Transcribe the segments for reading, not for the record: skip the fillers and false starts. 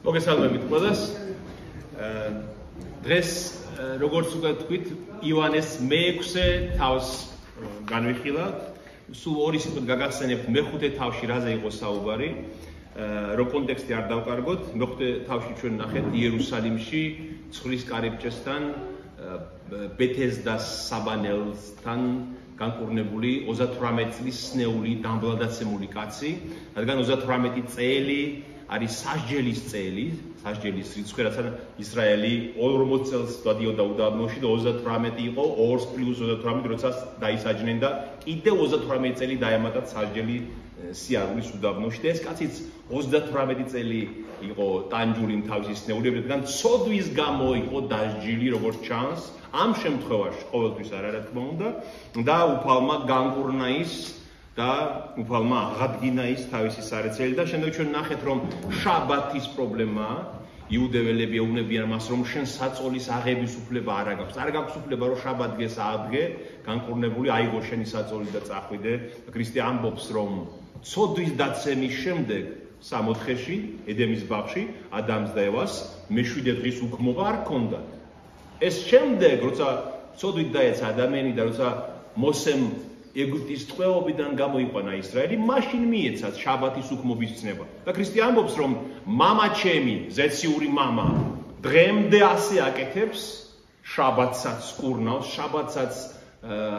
მოგესალმებით ყველას. დღეს როგორც უკვე თქვით, ივანეს მე-6 თავს განვიხილავთ. სულ ორი სიტყვით გაგახსენებთ მე-5 თავში რაზე იყო საუბარი. რო კონტექსტი არ დავკარგოთ, მე-5 თავში ჩვენ ნახეთ იერუსალიმში ცხვრის კარიბჭესთან ბეთესდას საბანელთან განკურნებული 38 წლის სნეული დამბლადაცემული კაცი, რადგან 38 წელი არის სასჯელის წელი, სასჯელის რიცხვი, რაც ისრაელი 40 წელს დადიოდა უდაბნოში და 38 იყო 2+38, როცა დაისაჯნენ და კიდე 38 წელი დაემატათ სასჯელი სიარულის უდაბნოში და ეს კაციც 38 წელი იყო ტანჯული თავისი სნეულებით, რადგან ცოდვის გამო იყო დასჯილი, როგორც ჩანს. ამ შემთხვევაში ყოველთვის არ რა თქმა უნდა და უფალმა განკურნა ის და უფალმა აღადგინა ის თავისი სარეცელი და შემდეგ ჩვენ ნახეთ რომ შაბათის პრობლემაა. იუდეველები ეუბნებიან მას რომ შენ საწოლის აღების უფლება არ აქვს. არ გაქვს უფლება რომ შაბათგეს აადგე, განკურნებული აიღო შენი საწოლი და წახვიდე. ქრისტე ამბობს რომ ცოდვის დაცემის შემდეგ 64-ში ედემის ბაღში ადამს და ევას მე-7 დღის უქმობა არ ჰქონდათ. ეს შემდეგ როცა ცოდვით დაეცა ადამიანი და როცა მოსემ ეგვიპტის ტყვეობიდან გამოიყვანა ისრაელი, მაშინ მიეცათ შაბათის უქმობის ცნება. და ქრისტე ამბობს რომ მამა ჩემი, ზეციური მამა, დღემდე ასე აკეთებს, შაბათსაც კურნავს, შაბათსაც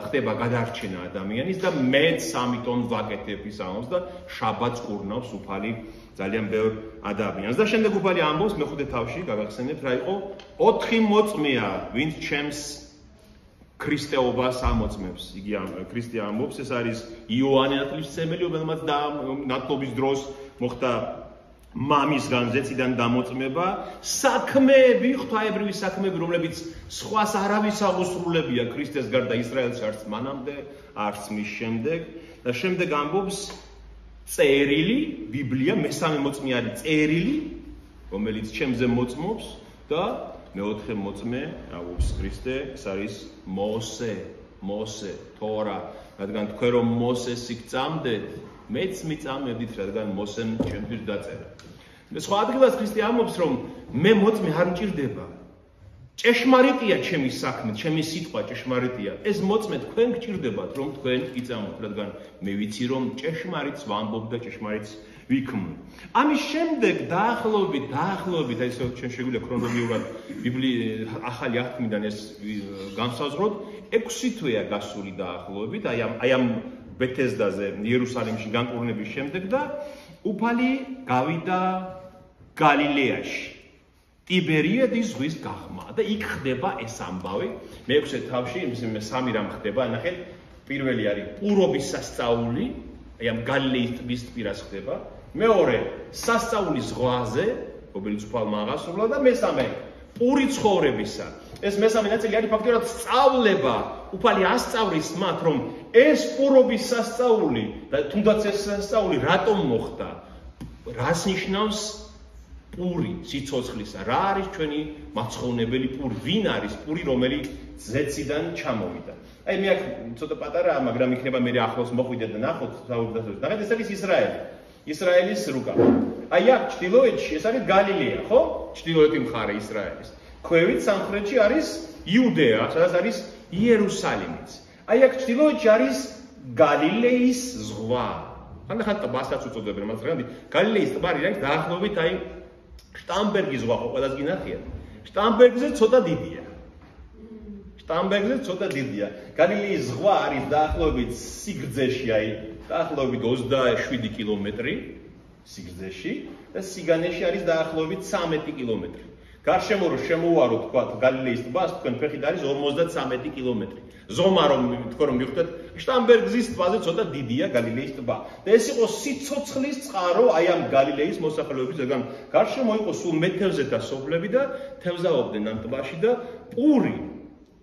ხდება გადარჩენა ადამიანის და მეც ამიტომ ვაკეთებ ის ამბობს და შაბათს კურნავს უფალი ძალიან ბევრ ადამიანს. და შემდეგ უფალი ამბობს მე-5 თავში გაგახსენებთ რა იყო 4 მოწმეა, ვინც ჩემს ქრისტეობას ამოწმებს. იგი ქრისტე ამბობს, ეს არის იოანე ნათლისმცემელი, რომელმაც ნათლობის დროს მოხდა მამისგან ზეციდან დამოწმება, საქმეები, ღვთაებრივი საქმეები, რომლებიც სხვას არავის აღუსრულებია ქრისტეს გარდა ისრაელს არც მანამდე, არც მის შემდეგ. და შემდეგ ამბობს წერილი, ბიბლია, მესამე მოწმე არის წერილი, რომელიც ჩემზე მოწმობს და მე-4 მოწმე, ამბობს ქრისტე, ეს არის მოსე, თორა, რადგან თქვენ რომ მოსეს იქ წამდეთ, მეც მიწამებდით, რადგან მოსემ ჩემთვის დაწერა. სხვა ადგილას ქრისტე ამბობს რომ მე მოწმე არ მჭირდება. ჭეშმარიტია ჩემი საქმე, ჩემი სიტყვა ჭეშმარიტია. ეს მოწმე თქვენ გჭირდებათ რომ თქვენ იწამოთ, რადგან მე ვიცი რომ ჭეშმარიტს ვამბობ და ჭეშმარიტს ვიქმნ. ამის შემდეგ დაახლოებით, აი ეს ჩვენ შეგვიძლია ქრონოლოგიურად ახალი აღთქმიდან ეს განსაზღვროთ, 6 თვეა გასული დაახლოებით, აი ამ ბეთესდაზე, იერუსალიმში განკურნების შემდეგ და უფალი გავიდა გალილეაში. ტიბერიადის ზღვის გაღმა და იქ ხდება ეს ამბავი. მე-6 თავში მე 3 რამ ხდება, ნახეთ, პირველი არის პურობის სასწაული, აი ამ გალილეის ტბის პირას ხდება. მეორე სასწაული ზღვაზე, რომელიც უფალმა აღასრულა და მესამე პური ცხოვრებისა. ეს მესამე ნაწილი არის ფაქტობრივად სწავლება. უფალი ასწავლის მათ, რომ ეს პურობის სასწაული და თუნდაც ეს სასწაული რატომ მოხდა? რას ნიშნავს პური სიცოცხლისა? რა არის ჩვენი მაცხოვნებელი პური? ვინ არის პური, რომელიც ზეციდან ჩამოვიდა? აი მე აქ ცოტა პატარაა, მაგრამ იქნება მე ახლოს მოხვიდეთ და ნახოთ საუბარს. ნახეთ, ეს არის ისრაელი. ისრაელის რუკა. აი აქ ჩრდილოეთში ეს არის გალილეა, ხო? ჩრდილოეთი მხარე ისრაელის. ქვევით სამხრეთში არის იუდეა, სადაც არის იერუსალიმიც. აი აქ ჩრდილოეთში არის გალილეის ზღვა. ხანდახან ტბასაც უწოდებენ, მაგრამ გალილეის ტბა არის დაახლოებით აი შტამბერგის ზღვა, ხო ყველას გინახიათ. შტამბერგზე ცოტა დიდია. გალილეის ზღვა არის დაახლოებით სიგრძეში, აი დაახლოებით 27 კილომეტრი სიგრძეში და სიგანეში არის დაახლოებით 13 კილომეტრი. გარშემო რო შემოვაროთ თქვა გალილეის ტბას, თქვენ ფეხით არის 53 კილომეტრი. ზომა რომ თქვენ რომ მიხვდეთ, შტამბერგის ტბაზე ცოტა დიდია გალილეის ტბა. და ეს იყო სიცოცხლის წყარო აი ამ გალილეის მოსახლეობის, რადგან გარშემო იყო სულ მეთევზე და სოფლები და თევზაობდნენ ამ ტბაში და პური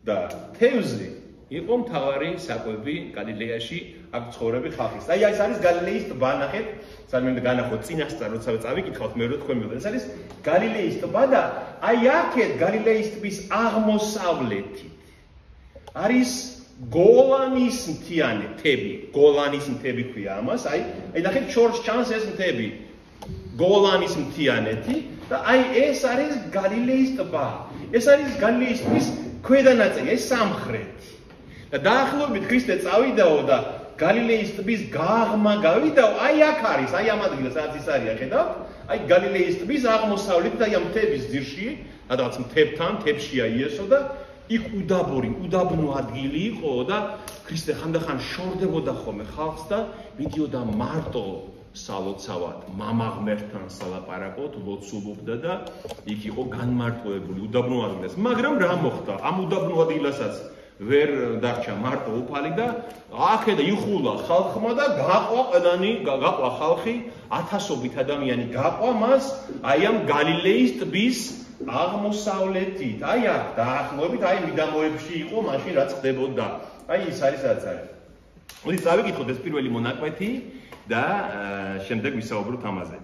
და თევზი იყო მთავარი საკვები გალილეაში აქ ცხოვრები ხალხის. აი ეს არის გალილეის ტბა, ნახეთ, სანამ განახოთ წინასწარ, როცა წავიკითხავთ მე რო თქვენ მივხვდეთ. ეს არის გალილეის ტბა და აი აქეთ გალილეის ტბის აღმოსავლეთით არის გოლანის მთიანი მთები, გოლანის მთები ქვია ამას. აი ნახეთ შორს ჩანს ეს მთები. გოლანის მთიანეთი და აი ეს არის გალილეის ტბა. ეს არის გალილეის ტბის ქვედანაწილი, ეს სამხრეთი. და დაახლოებით ქრისტე წავიდაო და გალილეის ტბის გაღმა გავიდაო, აი აქ არის, აი ამ ადგილას სადაც ის არის, ხედავთ? აი გალილეის ტბის აღმოსავლეთით, აი ამ მთების ძირში, სადაც მთებშია იესო და იქ უდაბნო ადგილი იყო და ქრისტე ხანდახან შორდებოდა ხოლმე ხალხს და მიდიოდა მარტო სალოცავად, მამა ღმერთთან სალაპარაკოდ, ლოცულობდა და იქ იყო განმარტოებული უდაბნო ადგილას. მაგრამ რა მოხდა? ამ უდაბნო ადგილასაც ვერ დარჩა მარტო უფალი და აქედა იხულა ხალხმა და გაყვა ხალხი, ათასობით ადამიანი გაყვა მას აი ამ გალილეის ტბის აღმოსავლეთით. აი აქ დაახლოებით აი მიდამოებში იყო მაშინ რაც ხდებოდა. აი ის არის რაც არის. მოდი წავიკითხოთ ეს პირველი მონაკვეთი და შემდეგ ვისაუბროთ ამაზე.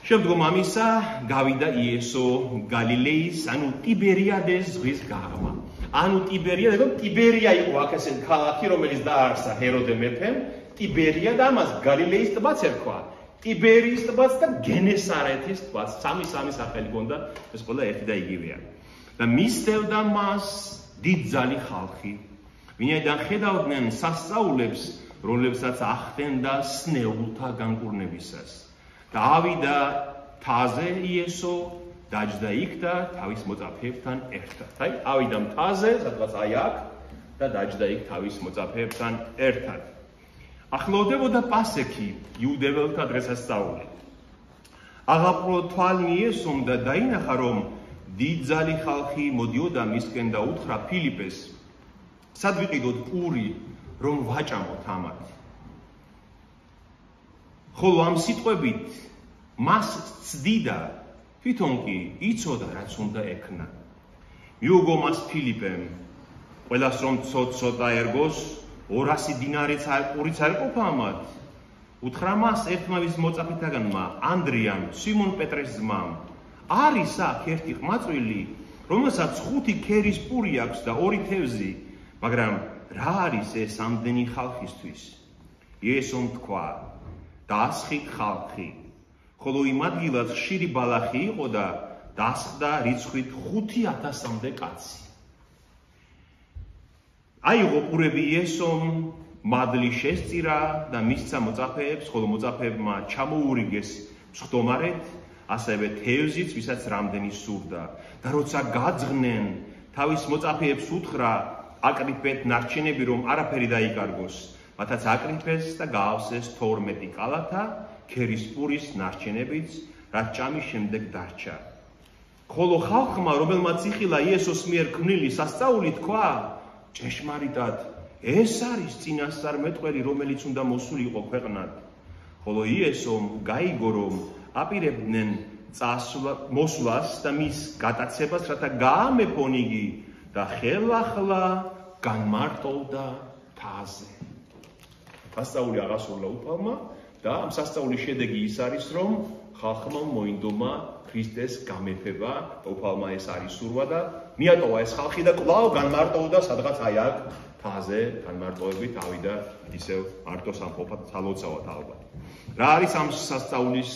შემდგომ ამისა გავიდა იესო გალილეის, ანუ ტიბერიადეს ზღვის გაღმა. ანუ ტიბერია იყო აქ ესე ქალაქი, რომელიც დაარსა ჰეროდე მეფემ, ტიბერია და ამას გალილეის ტბაც ერქვა. ტიბერიის ტბაც და გენესარეთის ტბაც, სამი სახელი ჰქონდა, ეს ყველა ერთი და იგივეა. და მისდევდა მას დიდძალი ხალხი, ვინაიდან ხედავდნენ სასწაულებს, რომლებსაც ახდენდა სნეულთა განკურნებისას. და ავიდა მთაზე იესო, დაჯდა იქ და თავის მოწაფეებთან ერთად. აი, ავიდა მთაზე, სადღაც აი აქ და დაჯდა იქ თავის მოწაფეებთან ერთად. ახლოვდებოდა პასექი, იუდეველთა დღესასწაული. აღაპყრო თვალნი იესომ და დაინახა, რომ დიდძალი ხალხი მოდიოდა მისკენ და უთხრა ფილიპეს, სად ვიყიდოთ პური, რომ ვაჭამოთ ამათ. ხოლო ამ სიტყვებით მას ცდიდა, თვითონ კი იცოდა რაც უნდა ექნა. მიუგო მას ფილიპემ, ყველას რომ ცოტა ერგოს 200 დინარიც პურიც არ ყოფა ამათ. უთხრა მას ერთმა მის მოწაფეთაგანმა, ანდრიამ, სიმონ პეტრეს ძმამ, არის აქ ერთი ყმაწვილი, რომელსაც 5 ქერის პური აქვს და 2 თევზი, მაგრამ რა არის ეს ამდენი ხალხისთვის? იესომ თქვა, დაასხით ხალხი, ხოლო იმ ადგილას ხშირი ბალახი იყო და დასხდა რიცხვით 5000-მდე კაცი. აიღო პურები იესომ, მადლი შესწირა და მისცა მოწაფეებს, ხოლო მოწაფეებმა ჩამოურიგეს მწვდომარეთ, ასევე თევზიც, ვისაც რამდენი სურდა. და როცა გაძღნენ, თავის მოწაფეებს უთხრა, აკრიფეთ ნარჩენები, რომ არაფერი დაიკარგოს, მათაც აკრიფეს და გაავსეს 12 კალათა, ქერის პურის ნარჩენებიც, რაც ჭამის შემდეგ დარჩა. ხოლო ხალხმა, რომელმაც იხილა იესოს მიერ ქმნილი სასწაული, თქვა, ჭეშმარიტად, ეს არის წინასწარმეტყველი, რომელიც უნდა მოსულიყო ქვეყნად. ხოლო იესომ გაიგო, რომ აპირებდნენ მოსვლას და მის გატაცებას, რათა გაამეფონ იგი და ხელახლა განმარტოვდა მთაზე. სასწაული აღასრულა უფალმა და ამ სასწაულის შედეგი ის არის, რომ ხალხმა მოინდომა ქრისტეს გამეფება, უფალმა ეს არის სურვა და მიატოვა ეს ხალხი და კვლავ განმარტოვდა სადღაც აი აქ მთაზე განმარტოებით ავიდა ისევ მარტო სამყოფად სალოცავად ალბათ. რა არის ამ სასწაულის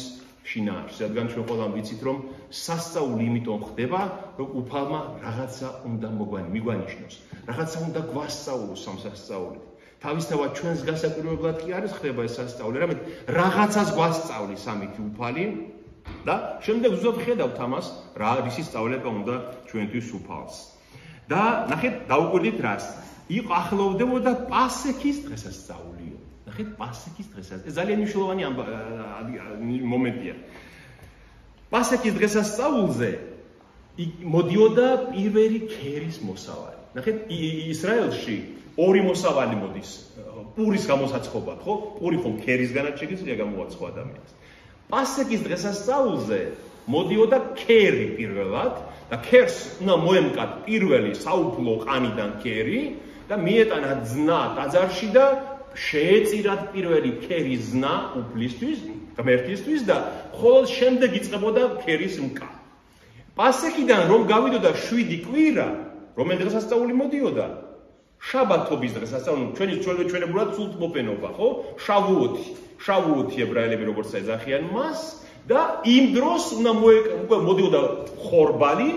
შინაარსი? რადგან ჩვენ ყველამ ვიცით, რომ სასწაული იმიტომ ხდება, რომ უფალმა რაღაცა უნდა მიგვანიშნოს, რაღაცა უნდა გვასწავლოს ამ სასწაულით. თავისთავად ჩვენს გასაკვირვებლად კი არის ხდება ეს სასწაული, რამე რაღაცას გვასწავლის ამითი უფალი და შემდეგ ზუსტად ხედავთ ამას, რა რისი სწავლება უნდა ჩვენთვის უფალს. და ნახეთ, დაუკვირდით რას. იყო ახლოვდებოდა პასექის დღესასწაულიო. ნახეთ, პასექის დღესასწაული. ეს ძალიან მნიშვნელოვანი მომენტია. პასექის დღესასწაულზე მოდიოდა პირველი ქერის მოსავალი. ნახეთ, ისრაელში 2 მოსავალი მოდის პურის გამოსაცხობად, ხო? პური ხომ ქერისგანაც შეგიძლია გამოაცხო ადამიანს. პასექის დღესასწაულზე მოდიოდა ქერი პირველად და ქერს უნდა მოემკათ პირველი საუფლო ყანიდან ქერი და მიეტანა ძნა ტაძარში და შეეწირათ პირველი ქერის ზნა უფლისთვის, ღმერთისთვის და ხოლო შემდეგ იწყებოდა ქერის მკა. პასექიდან რომ გავიდოდა 7 კვირა, რომელი დღესასწაული მოდიოდა? შაბათობის დღესასწაული, ჩვენებურად სულთმოფენობა, ხო? შავუოთი ებრაელები როგორც ეძახიან მას და იმ დროს უნდა მოდიოდა ხორბალი,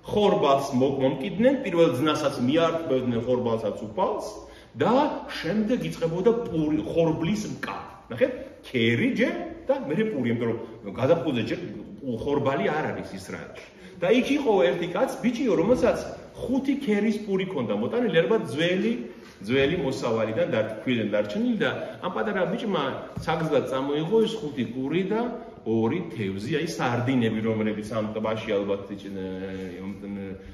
ხორბალს მომკიდნენ, პირველ ძნასაც მიართმევდნენ ხორბალსაც უფალს და შემდეგ იწყებოდა პური, ხორბლის მკა. ნახეთ, ქერი ჯერ და მერე პური, იმიტომ რომ გადაფხულზე ჯერ ხორბალი არ არის ისრაელში. და იქ იყო ერთი კაც, ბიჭიო, რომელსაც 5 ქერის პური ჰქონდა მოტანილი, ალბათ ძველი მოსავალიდან დარჩენილი და ამ პატარა ბიჭმა საგზად წამოიღო ეს 5 პური და 2 თევზი, აი სარდინები, რომლებიც ამ ტბაში ალბათ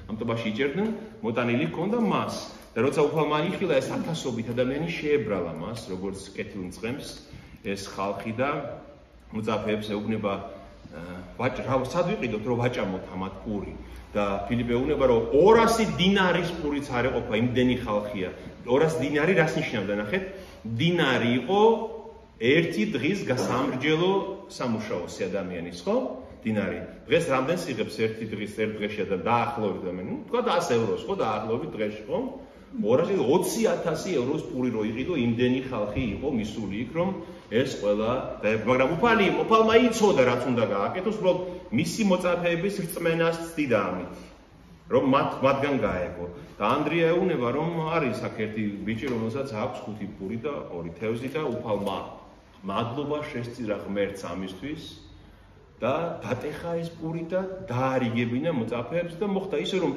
ამ ტბაში იჭერდნენ, მოტანილი ჰქონდა მას. და როცა უფალმა იხილა, ეს ათასობით ადამიანი შეებრალა მას, როგორც კეთილმწყემს ეს ხალხი და მოწაფეებს ეუბნება სად ვიყიდოთ, რომ ვაჭამოთ ამათ პური და ფილიპე ეუბნება, რომ 200 დინარის პურიც არ ეყოფა, იმდენი ხალხია. 200 დინარი რას ნიშნავდა, ნახეთ? დინარი იყო ერთი დღის გასამრჯელო სამუშაოსი ადამიანის, ხო? დინარი. დღეს რამდენს იღებს ერთი დღის ერთ დღეში და დაახლოებით ადამიანი? თქვა 100 ევროს, ხო, დაახლოებით დღეში, ხო? 20,000 ევროს პური რო იყიდო, იმდენი ხალხი იყო მისული იქ, რომ ეს ყველა მაგრამ უფალმა იცოდა რაც უნდა გააკეთოს, უბრალოდ მისი მოწაფეების რწმენას ცდიდა ამით, რომ მათგან გაეგო. და ანდრია ეუბნება, რომ არის აქ ერთი ბიჭი, რომელსაც აქვს 5 პური და 2 თევზი და უფალმა მადლობა შესწირა ღმერთს ამისთვის და დატეხა ეს პური და დაარიგებინა მოწაფეებს და მოხდა ისე, რომ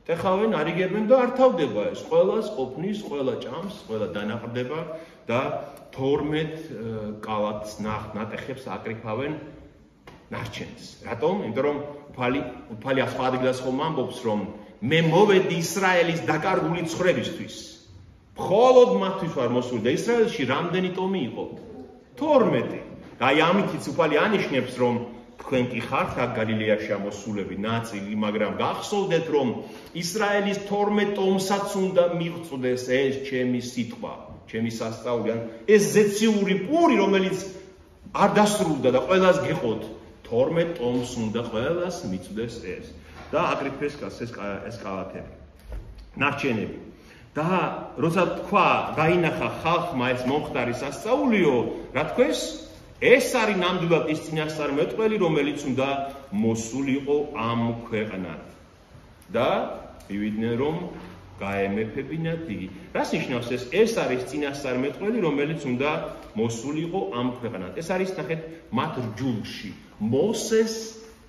ტეხავენ, არიგებენ და არ თავდება ეს. ყველას ყოფნის, ყველა ჭამს, ყველა დანაყრდება და 12 კალათს ნატეხებს აკრიფავენ ნარჩენს. რატომ? იმიტომ რომ უფალი ახლა ადგილას ხომ ამბობს, რომ მე მოვედი ისრაელის დაკარგული ცხრებისთვის. მხოლოდ მათთვის ვარ მოსული და ისრაელში რამდენი ტომი იყო? 12. და აი ამითიც უფალი ანიშნებს, რომ თქვენ კი ხართ აქ გალილეაში ამოსულები ნაწილი, მაგრამ გახსოვდეთ, რომ ისრაელის 12 ტომსაც უნდა მიღწვდეს ეს ჩემი სიტყვა, ჩემი სასწაული, ან ეს ზეციური პური, რომელიც არ დასრულდა და ყველას გიყოთ, 12 ტომს უნდა ყველას მიწვდეს ეს. და აკრიფეს ეს კალათები, ნარჩენები. და როცა თქვა, დაინახა ხალხმა ეს მომხდარი სასწაულიო, რა თქვეს? ეს არის ნამდვილად ის წინასწარმეტყველი, რომელიც უნდა მოსულიყო ამ ქვეყნად. და მივიდნენ, რომ გაემეფებინათ იგი. რას ნიშნავს ეს? ეს არის წინასწარმეტყველი, რომელიც უნდა მოსულიყო ამ ქვეყნად. ეს არის, ნახეთ, მათ რჯულში. მოსეს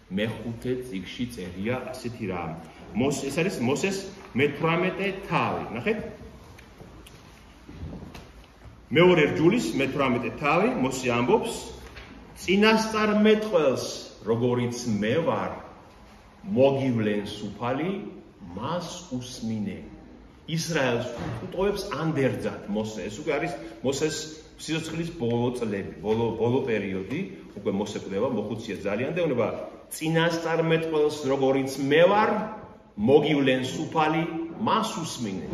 მე-5 წიგში წერია ასეთი რამ. ეს არის მოსეს მე-18 თავი. ნახეთ? მეორე რჯულის მე-18 თავი, მოსე ამბობს, წინასწარმეტყველს, როგორიც მე ვარ, მოგივლენს უფალი, მას უსმინე. ისრაელს უტყუებს ანდერძად მოსე. ეს უკვე არის მოსეს სიცოცხლის ბოლო წლები, ბოლო პერიოდი, უკვე მოსე კვდება, მოხუცია ძალიან და ეუბნება, წინასწარმეტყველს, როგორიც მე ვარ, მოგივლენს უფალი, მას უსმინე.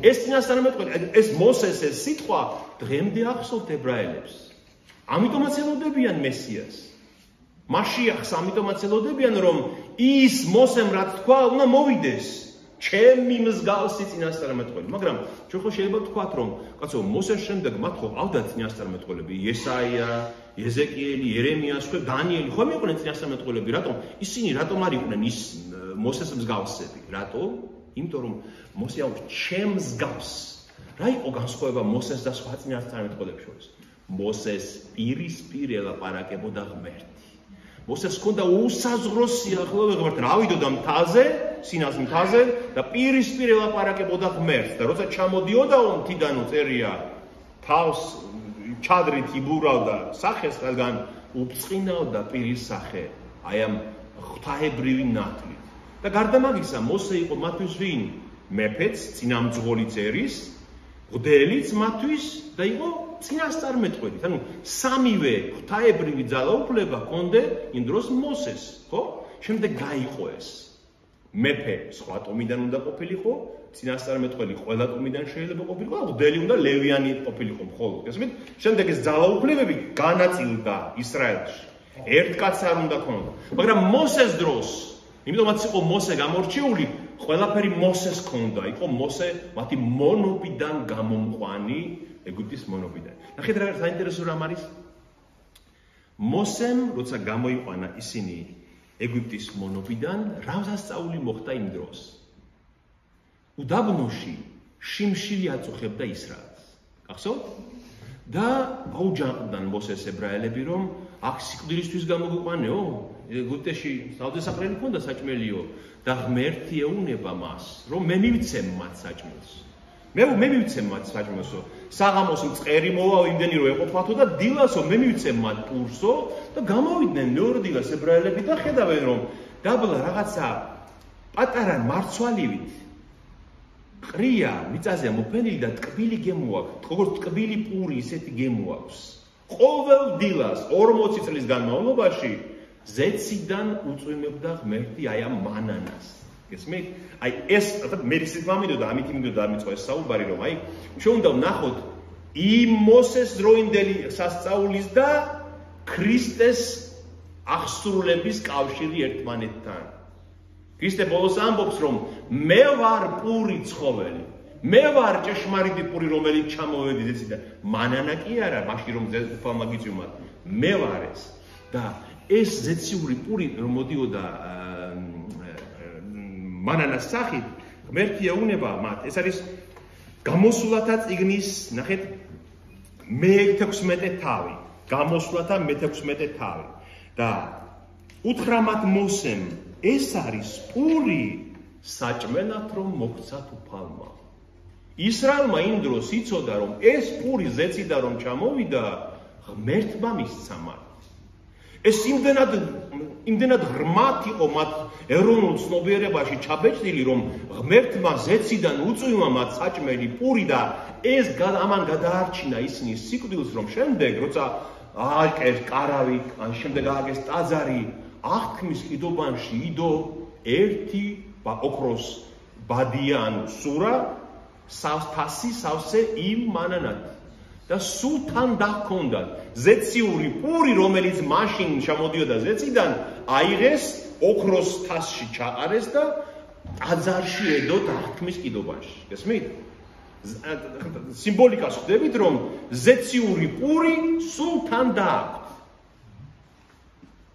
ეს წინასწარმეტყველი, ეს მოსეს ეს სიტყვა დღემდე ახსოვთ ებრაელებს. ამიტომაც ელოდებიან მესიას. მაშიახს ამიტომაც ელოდებიან, რომ ის მოსემ რაც თქვა, უნდა მოვიდეს. ჩემი მსგავსი წინასწარმეტყველი. მაგრამ ჩვენ ხო შეიძლება ვთქვათ, რომ კაცო, მოსეს შემდეგ მათ ხო ყავდათ წინასწარმეტყველები, ესაია, ეზეკიელი, ერემიას, დანიელი, ხომ იყვნენ წინასწარმეტყველები? რატომ? ისინი რატომ არ იყვნენ ის მოსეს მსგავსები? რატომ? იმიტომ რომ მოსე აქვს ჩემს გავს. რა იყო განსხვავება მოსეს და სხვა წინასწარმეტყველებს შორის? მოსეს პირისპირ ელაპარაკებოდა ღმერთი. მოსეს ჰქონდა უსაზღრო სიახლოვე ღმერთთან. ავიდოდა მთაზე, სინას მთაზე და პირისპირ ელაპარაკებოდა ღმერთს. და როცა ჩამოდიოდა მთიდან წერია, თავს ჩადრით იბურავდა სახეს, რადგან უბწყინავდა პირის სახე, აი ამ ღვთაებრივი ნათლით. და გარდა მაგისა, მოსე იყო მათთვის ვინ? მეფეც, წინამძღოლი წერის, მღვდელიც მათთვის და იყო წინასწარმეტყველი. ანუ სამივე ღვთაებრივი ძალაუფლება ჰქონდა იმ დროს მოსეს, ხო? შემდეგ გაიყო ეს. მეფე სხვა ტომიდან უნდა ყოფილიყო, წინასწარმეტყველი ყველა ტომიდან შეიძლება ყოფილიყო, მღვდელი უნდა ლევიანი ყოფილიყო მხოლოდ. ესმით, შემდეგ ეს ძალაუფლებები განაწილდა ისრაელში. ერთ კაცს არ უნდა ქონოდა. მაგრამ მოსეს დროს, იმიტომაც იყო მოსე გამორჩეული, ყველაფერი მოსეს ქონდა, იყო მოსე მათი მონობიდან გამომყვანი, ეგვიპტის მონობიდან. ნახეთ რა საინტერესო რამ არის? მოსემ, როცა გამოიყვანა ისინი ეგვიპტის მონობიდან, რამსასწაული მოხდა იმ დროს. უდაბნოში შიმშილი აწუხებდა ისრაელს. გახსოვთ? და აუჯანყდნენ მოსეს ებრაელები, რომ აქ სიკვდილისთვის გამოგვიყვანეო, ეგვიპტეში თავდასაყრელი ქონდა საჭმელიო და ღმერთი ეუნება მას, რომ მე მივიცემ მათ საჭმელს. მე მივიცემ მათ საჭმელსო. საღამოს მწყერი მოვა იმდენი რომ ეყოფათო და დილასო მე მივიცემ მათ პურსო და გამოვიდნენ მეორე დილას ებრაელები და ხედავენ რომ დაბლა რაღაცა პატარა მარცვალივით ყრია მიწაზე მოფენილი და ტკბილი გემო აქვს. როგორც ტკბილი პური ისეთი გემო აქვს. ყოველ დილას 40 წლის განმავლობაში ზეციდან უწვიმებდა ღმერთი აი ამ მანანას. გესმით? აი ეს მე ისიც მამდოდა, ამით იმდოდა ამიწყო ეს საუბარი რომ აი ჩვენ უნდა ვნახოთ იმ მოსეს დროინდელი სასწაულის და ქრისტეს აღსრულების კავშირი ერთმანეთთან. ქრისტე ბოლოს ამბობს რომ მე ვარ პური ცხოველი. მე ვარ ჭეშმარიტი პური რომელიც ჩამოვედი ზეციდან. მანანა კი არა, მაშინ რომ უფალმა გიწვიმათ. მე ვარ ეს. და ეს ზეციური პური რომ მოდიოდა მანანას სახით, ღმერთი ეუნება მათ. ეს არის გამოსვლათა წიგნის, ნახეთ, მე-16 თავი. გამოსვლათა მე-16 თავი. და უთხრა მათ მოსემ, ეს არის პური საჭმელად რომ მოგცათ უფალმა. ისრაელმა იმ დროს იცოდა რომ ეს პური ზეციდან რომ ჩამოვიდა, ღმერთმა მისცა მათ. ეს იმდენად ღრმად იყო მათ ეროვნულ ცნობიერებაში ჩაბეჭდილი, რომ ღმერთმა ზეციდან უწვიმა მათ საჭმელი პური და ეს ამან გადაარჩინა ისინი სიკვდილს, რომ შემდეგ, როცა ააკეს კარავი, ან შემდეგ ააკეს ტაძარი, აღთქმის კიდობანში იდო ერთი ოქროს ბადია, ანუ სურა, ფასი სავსე იმ მანანად. და სულ თან დახონდათ ზეციური პური, რომელიც მაშინ ჩამოდიოდა ზეციდან, აიღეს ოქროს თასში ჩაყარეს და ტაძარში ედო აღთქმის კიდობაში. გესმით? სიმბოლიკას ხვდებით, რომ ზეციური პური სულ თან დააქვთ.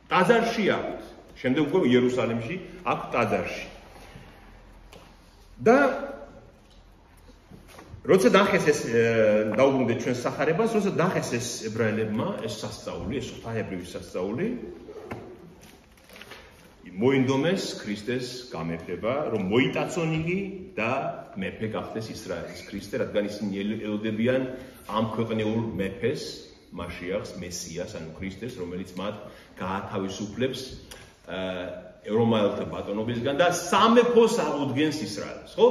ტაძარში აქვთ. შემდეგ უკვე იერუსალიმში აქვთ ტაძარში. და როცა დახეს ეს დაუბრუნდეთ ჩვენ სახარებას, როცა დახეს ეს ებრაელებმა ეს სასწაული, ეს ღვთაებრივი სასწაული, მოინდომეს ქრისტეს გამეფება, რომ მოიტაცონ იგი და მეფე გახდეს ისრაელის ქრისტე, რადგან ისინი ელოდებიან ამ ქვეყნიურ მეფეს, მაშიახს, მესიას, ანუ ქრისტეს, რომელიც მათ გაათავისუფლებს რომაელთა ბატონობისგან და სამეფოს აღუდგენს ისრაელს, ხო?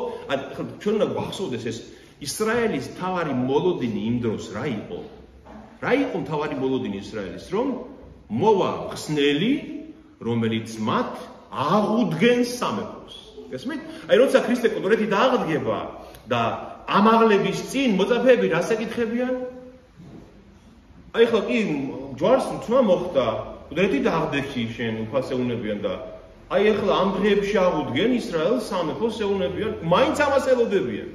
ჩვენ უნდა გვახსოვდეს ეს ისრაელის თავარი მოლოდინი იმ დროს რა იყო? რა იყო თავარი მოლოდინი ისრაელის? რომ მოვა ხსნელი, რომელიც მათ აღუდგენს სამეფოს. გესმით? აი როცა ქრისტე კონკრეტით აღდგება და ამაღლების წინ მოწაფეები რას ეკითხებიან? აი ხო კი ჯვარს თმა მოხდა, კონკრეტით აღდგეში შენ უფალს ეუნებიან და აი ახლა ამ დღეებში აღუდგენ ისრაელს სამეფოს ეუნებიან, მაინც ამას ელოდებიან.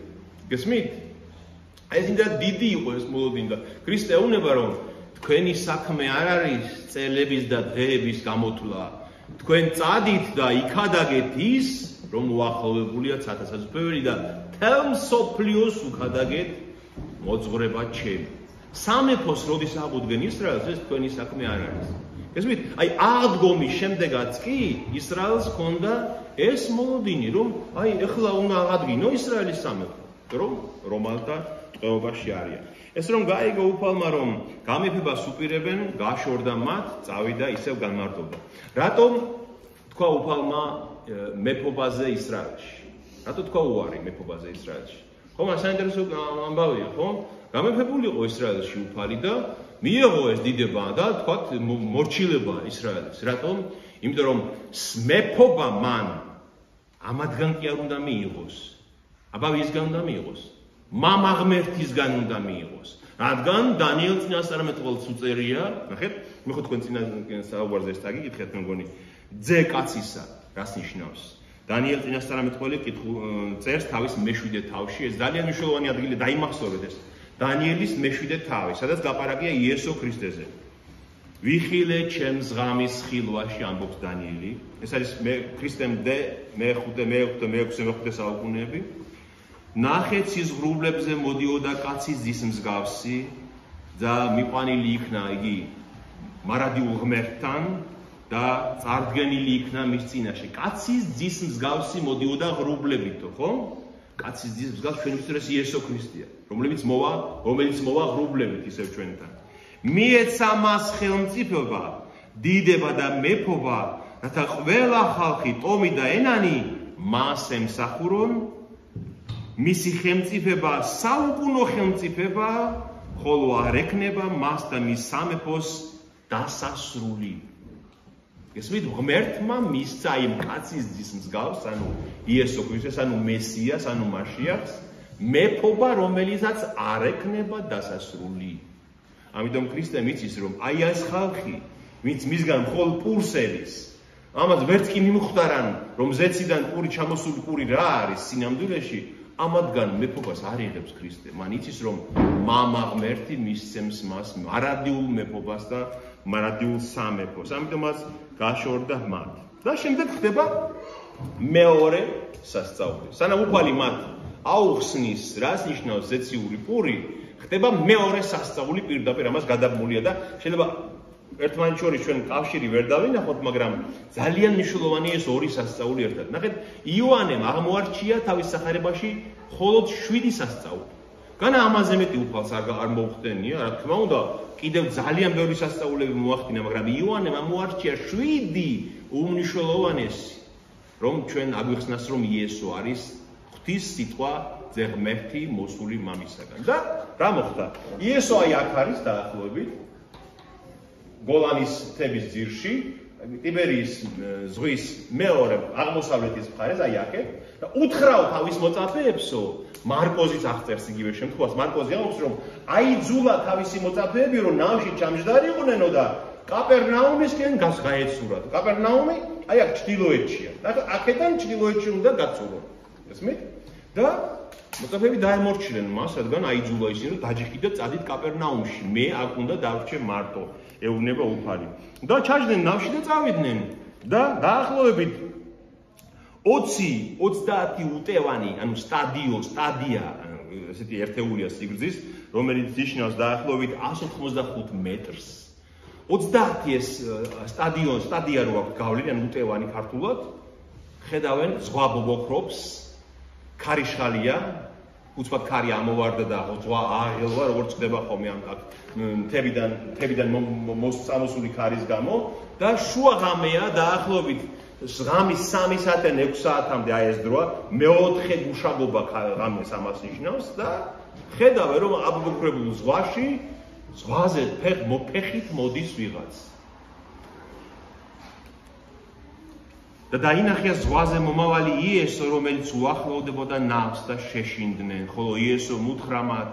გესმით? ეს იმდენად დიდი იყო ეს მოლოდინი და ქრისტე ეუნება რომ თქვენი საქმე არ არის წელების და დღეების გამოთვლა. თქვენ წადით და იქადაგეთ ის, რომ უახლოვებულია ცათასაძფეველი და თელ მსოფლიოს უქადაგეთ მოძღვრება ჩემი. სამეფოს როდის აღუდგენ ისრაელს, ეს თქვენი საქმე არ არის. გესმით? აი აღდგომის შემდეგაც კი ისრაელს ჰქონდა ეს მოლოდინი, რომ აი ეხლა უნდა აღადგინო ისრაელის სამეფო, რომ რომალთა ტყვეობაში არიან. ეს რომ გაიგო უფალმა, რომ გამეფებას უპირებენ, გაშორდა მათ, წავიდა ისევ განმარტოვდა. რატომ თქვა უფალმა მეფობაზე ისრაელში? რატო თქვა უარი მეფობაზე ისრაელში? ხო, მას საინტერესო ამბავია, ხო? გამეფებული იყო ისრაელში უფალი და მიიღო ეს დიდება და თქვათ მორჩილება ისრაელის. რატომ? იმიტომ რომ მეფობა მან ამათგან კი არ უნდა მიიღოს. აბა ვისგან უნდა მიიღოს? მამა ღმერთისგან უნდა მიიღოს. რადგან დანიელ წინასწარმეტყველს უწერია, ნახეთ, მე ხო თქვენ წინა საუბარზე ეს დაგიკითხეთ, მე მგონი, ძე კაცისა, რას ნიშნავს? დანიელ წინასწარმეტყველი წერს თავის მე-7 თავში, ეს ძალიან მნიშვნელოვანი ადგილი, დაიმახსოვრეთ ეს. დანიელის მე-7 თავი, სადაც ლაპარაკია იესო ქრისტეზე. ვიხილე ჩემს ღამის ხილვაში ამბობს დანიელი. ეს არის ქრისტემდე მე-6 საუკუნეები. ნახე ცის ღრუბლებზე მოდიოდა კაცის ძის მსგავსი და მიყვანილი იქნა იგი მარადიულ ღმერთთან და წარდგენილი იქნა მის წინაშე. კაცის ძის მსგავსი მოდიოდა ღრუბლებითო, ხო? კაცის ძის მსგავსი ჩვენთვის იესო ქრისტეა, რომელიც მოვა ღრუბლებით ისევ ჩვენთან. მიეცა მას ხელმწიფება, დიდება და მეფობა, რათა ყველა ხალხი, ტომი და ენანი მას ემსახურონ. მისი ხელმწიფება საუკუნო ხელმწიფება, ხოლო არ ექნება მას და მის სამეფოს დასასრული. ესმით, ღმერთმა მისცა იმ კაცის ძის მსგავს, ანუ იესო ქრისტეს, ანუ მესიას, ანუ მაშიახს, მეფობა, რომელიცაც არ ექნება დასასრული. ამიტომ ქრისტემ იცის, რომ აი ეს ხალხი, ვინც მისგან მხოლოდ პურს ელის, ამას ვერც კი მიმხვდარან, რომ ზეციდან პური ჩამოსული პური რა არის სინამდვილეში, ამათგან მეფობას არ იღებს ქრისტე. მან იცის, რომ მამა ღმერთი მისცემს მას მარადიულ მეფობას და მარადიულ სამეფოს. ამიტომ მას გაშორდა მათ. და შემდეგ ხდება მეორე სასწაული. სანამ უფალი მათ აუხსნის, რას ნიშნავს ზეციური პური, ხდება მეორე სასწაული პირდაპირ ამას გადაბმულია და შეიძლება ერთმანეთს შორის ჩვენ კავშირი ვერ დავინახოთ, მაგრამ ძალიან მნიშვნელოვანია ეს ორი სასწაული ერთად. ნახეთ, იოანემ აღმოარჩია თავის სახარებაში მხოლოდ 7 სასწაული. განა ამაზე მეტი უფალს არ მოუხდენია, რა თქმა უნდა, კიდევ ძალიან ბევრი სასწაულები მოახდინა, მაგრამ იოანემ აღმოარჩია 7 უმნიშვნელოვანესი, რომ ჩვენ აგვიხსნას, რომ იესო არის ღვთის სიტყვა ძე ღმერთი მოსული მამისაგან. და რა მოხდა? იესო აი აქ არის დაახლოებით გოლანის მთების ძირში, ტიბერიის ზღვის მეორე აღმოსავლეთის მხარეს, აი აქეთ და უთხრაო თავის მოწაფეებსო, მარკოზიც აღწერს იგივე შემთხვევას. მარკოზი ამბობს, რომ აიძულა თავისი მოწაფეები, რომ ნავში ჩამჯდარიყვნენო და კაპერნაუმისკენ გაეცურათ. კაპერნაუმი აი აქ ჩრდილოეთშია. აქედან ჩრდილოეთში უნდა გაცურონ. ესმით? და მოწაფეები დაემორჩიlen მას, რადგან აიძულა ისინი, რომ დაჯიხით და წადით კაპერნაუმში. მე აქ უნდა დავრჩე მარტო. ეუბნება უფალი. და ჩაჯდნენ ნავში და წავიდნენ. და დაახლოებით 20 უტევანი, ანუ სტადია, ესეთი ერთეულია სიგრძის, რომელიც ნიშნავს დაახლოებით 185 მეტრს. 30 ეს სტადია რო აქვს გავლილი, ანუ უტევანი ქართულად, ხედავენ ზღვა ბობოქრობს, ქარიშხალია, უცბად ქარი ამოვარდა და ზღვა აღელვა, როგორც ხდება ხოლმე ამ მთებიდან მოსწამოსული ქარის გამო და შუა ღამეა დაახლოებით ღამის 3 საათიდან 6 საათამდე აი ეს დროა, მეოთხე გუშაგობა ღამეს ამას ნიშნავს და ხედავენ რომ აბობოქრებულ ზღვაზე ფეხით მოდის ვიღაც. და დაინახია ზღვაზე მომავალი იესო, რომელიც უახლოვდებოდა ნავს და შეშინდნენ, ხოლო იესო უთხრა მათ,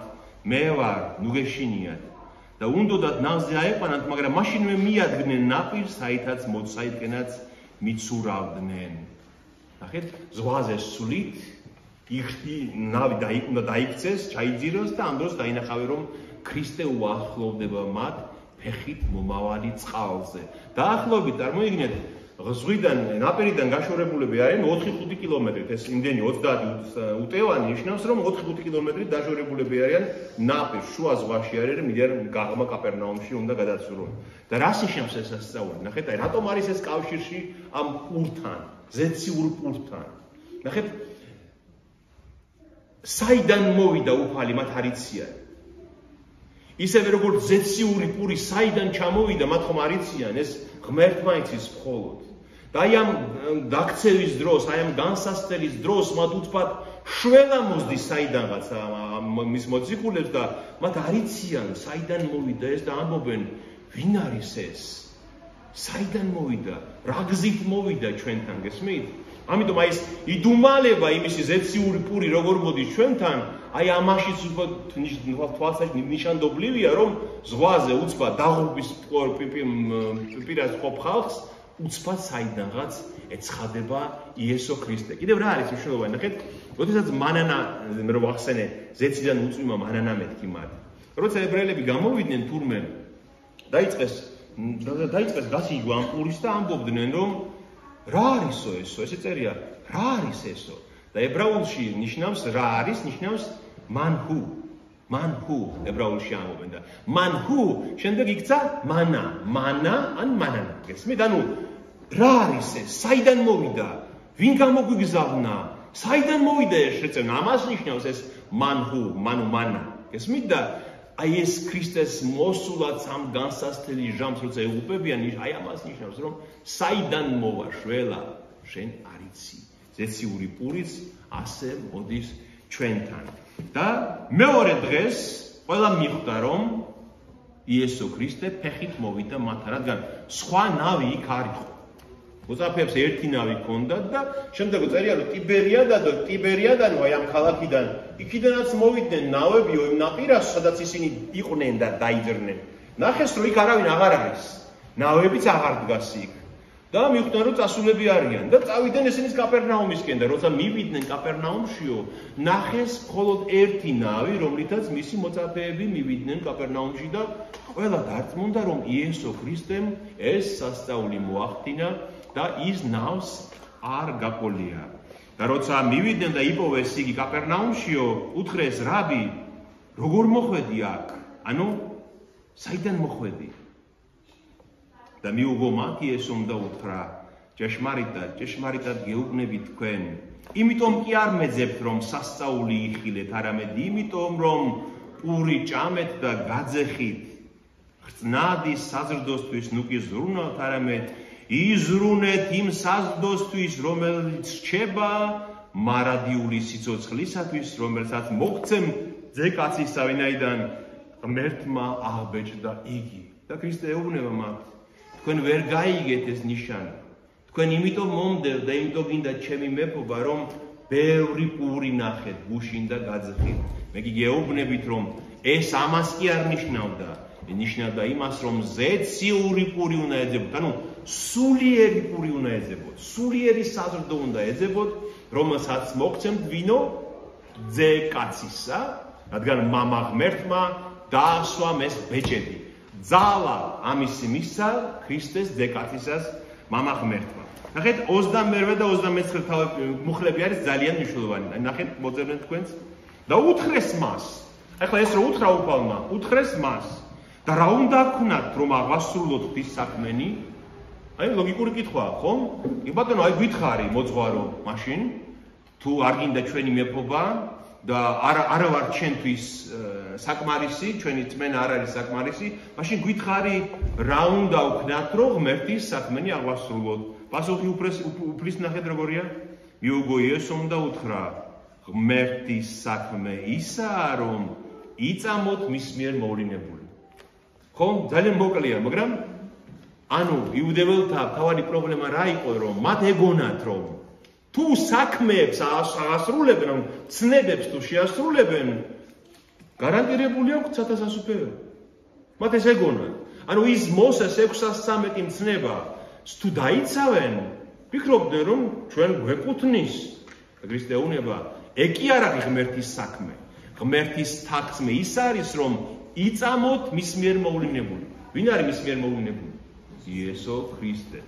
მე ვარ, ნუ გეშინიათ. და უნდოდათ ნავზე აეყვანათ, მაგრამ მაშინვე მიადგნენ ნაპირს, საიდანაც მიცურავდნენ. ნახეთ, ზღვაზე სვლით, ნავი უნდა დაიქცეს, ჩაიძიროს და ამ დროს დაინახავენ, რომ ქრისტე უახლოვდება მათ ფეხით მომავალი წყალზე. დაახლოებით წარმოიდგინეთ, ზღვიდან ნაპირიდან გაშორებულები არიან 4-5 კილომეტრით. ეს იმდენი 30 უტევანი ნიშნავს, რომ 4-5 კილომეტრით დაშორებულები არიან ნაპირს, შუა ზღვაში არიან, მიდიან გაღმა კაპერნაუმში უნდა გადაცურონ. და რას ნიშნავს ეს სასწაული? ნახეთ, აი რატომ არის ეს კავშირში ამ პურთან, ზეციურ პურთან. ნახეთ, საიდან მოვიდა უფალი, მათ არ იციან. ისევე როგორც ზეციური პური საიდან ჩამოვიდა, მათ ხომ არ იციან, ეს ღმერთმა იცის მხოლოდ. და აი ამ დაქცევის დროს, აი ამ განსასწრების დროს მათ უცბად შველა მოსდის საიდანღაც მის მოციქულებს და მათ არ იციან საიდან მოვიდა ეს და ამბობენ, ვინ არის ეს? საიდან მოვიდა? რა გზით მოვიდა ჩვენთან, გესმით? ამიტომ აი ეს იდუმალება იმისი ზეციური პური როგორ მოდის ჩვენთან, აი ამაშიც თვალსაჩინო ნიშანდობლივია, რომ ზღვაზე უცბად დაღუპვის პირას ყოფ ხალხს უცბად საიდანღაც ეცხადება იესო ქრისტე. კიდევ რა არის მნიშვნელოვანი? ნახეთ, როდესაც მანანა რო ახსენე, ზეციდან უწვიმა მანანა მეთქი მათ. როცა ებრაელები გამოვიდნენ თურმე, დაიწყეს დაიწყეს გასიჯვა ამ პურის და ამბობდნენ, რომ რა არისო ესო, ესე წერია, რა არის ესო? და ებრაულში ნიშნავს რა არის, ნიშნავს manhu. Manhu ებრაულში ამბობენ და manhu შემდეგ იქცა mana, mana ან manan. გესმით? ანუ რა არის ეს? საიდან მოვიდა? ვინ გამოგვიგზავნა? საიდან მოვიდა ეს შეწევნა? ამას ნიშნავს ეს manhu, manu mana. გესმით? და აი ეს ქრისტეს მოსულაც ამ განსასწრელი ჟამს როცა ეუბნებიან, აი ამას ნიშნავს, რომ საიდან მოვა შველა, შენ არიცი. ზეციური პურიც ასე მოდის ჩვენთან. და მეორე დღეს ყველა მიხვდა, რომ იესო ქრისტე ფეხით მოვიდა მათთან, რადგან სხვა ნავი იქ არ იყო. მოწაფეებს ერთი ნავი ჰქონდათ და შემდეგ წერია, რომ ტიბერიადან აი ამ ქალაქიდან იქიდანაც მოვიდნენ ნავები იმ ნაპირას, სადაც ისინი იყვნენ და დაიძრნენ. ნახეს, რომ იქ არავინ აღარ არის. ნავებიც აღარ დგას იქ. და მიხვდნენ, რომ წასულები არიან და წავიდნენ ესენის კაპერნაუმისკენ და როცა მივიდნენ კაპერნაუმშიო, ნახეს მხოლოდ ერთი ნავი, რომლითაც მისი მოწაფეები მივიდნენ კაპერნაუმში და ყველა დარწმუნდა, რომ იესო ქრისტემ ეს სასწაული მოახდინა და ის ნავს არ გაკოლია. და როცა მივიდნენ და იპოვეს იგი კაპერნაუმშიო, უთხრეს რაბი, როგორ მოხვედი აქ? ანუ საიდან მოხვედი? და მიუღო მათ იესომ და უთხრა, ჭეშმარიტად გეუბნებით თქვენ, იმიტომ კი არ მეძებთ, რომ სასწაული იხილეთ, არამედ იმიტომ, რომ პური ჭამეთ და გაძეხით. ხწნადი საზრდოსთვის ნუ კი ზრუნავთ, არამედ იზრუნეთ იმ საზრდოსთვის, რომელიც რჩება მარადიული სიცოცხლისათვის, რომელსაც მოგცემ ძეკაცისა, ვინაიდან ღმერთმა აღბეჭდა იგი. და ქრისტე ეუბნება მათ, თქვენ ვერ გაიგეთ ეს ნიშანი. თქვენ იმიტომ მომდევთ და იმიტომ გინდა ჩემი მეფობა, რომ ბევრი პური ნახეთ, გუშინ და გაძხით. მე კი გეუბნებით, რომ ეს ამას კი არ ნიშნავდა. ნიშნავდა იმას, რომ ზეციური პური უნდა ეძებოთ, ანუ სულიერი პური უნდა ეძებოთ, სულიერი საზრდო უნდა ეძებოთ, რომელსაც მოგცემთ ვინო? ძეკაცისა, რადგან მამა ღმერთმა დაასვა ეს ბეჭედი. ძალა ამისი მისცა ქრისტეს ძეკაცისას მამა ღმერთმა. ნახეთ 21 და 29 მუხლები არის ძალიან მნიშვნელოვანი. ნახეთ მოძებნეთ თქვენს და უთხრეს მას. ახლა ეს რო უთხრა უფალმა, უთხრეს მას და რა უნდა გქნათ, რომ აღასრულოთ ღვთის საქმენი? აი ლოგიკური კითხვაა, ხო? კი ბატონო, აი გითხარი მოძღვარო, მაშინ თუ არ გინდა ჩვენი მეფობა და არა ვარ ჩვენთვის საკმარისი, ჩვენი წმენა არ არის საკმარისი, მაშინ გითხარი რა უნდა ვქნათ, რომ ღმერთის საქმენი აღასრულოთ? პასუხი უფლის ნახეთ როგორია? მიუგო იესომ და უთხრა, ღმერთის საქმე ისაა, რომ იწამოთ მის მიერ მოვლინებული. ხო, ძალიან მოკლეა, მაგრამ ანუ იუდეველთა თავარი პრობლემა რა იყო, რომ მათ ეგონათ, რომ თუ საქმეებს აღასრულებენ, რომ ცნებებს თუ შეასრულებენ, გარანტირებული აქვს სათასასუფეველო. მათ ეს ეგონათ. ანუ ის მოსეს 613 მცნება თუ დაიცავენ, ფიქრობდნენ, რომ ჩვენ გვეკუთვნის. ქრისტე ეუბნება, ეგ კი არ არის ღმერთის საქმე. ღმერთის საქმე ის არის, რომ იწამოთ მის მიერ მოვლინებული. ვინ არის მის მიერ მოვლინებული? იესო ქრისტე.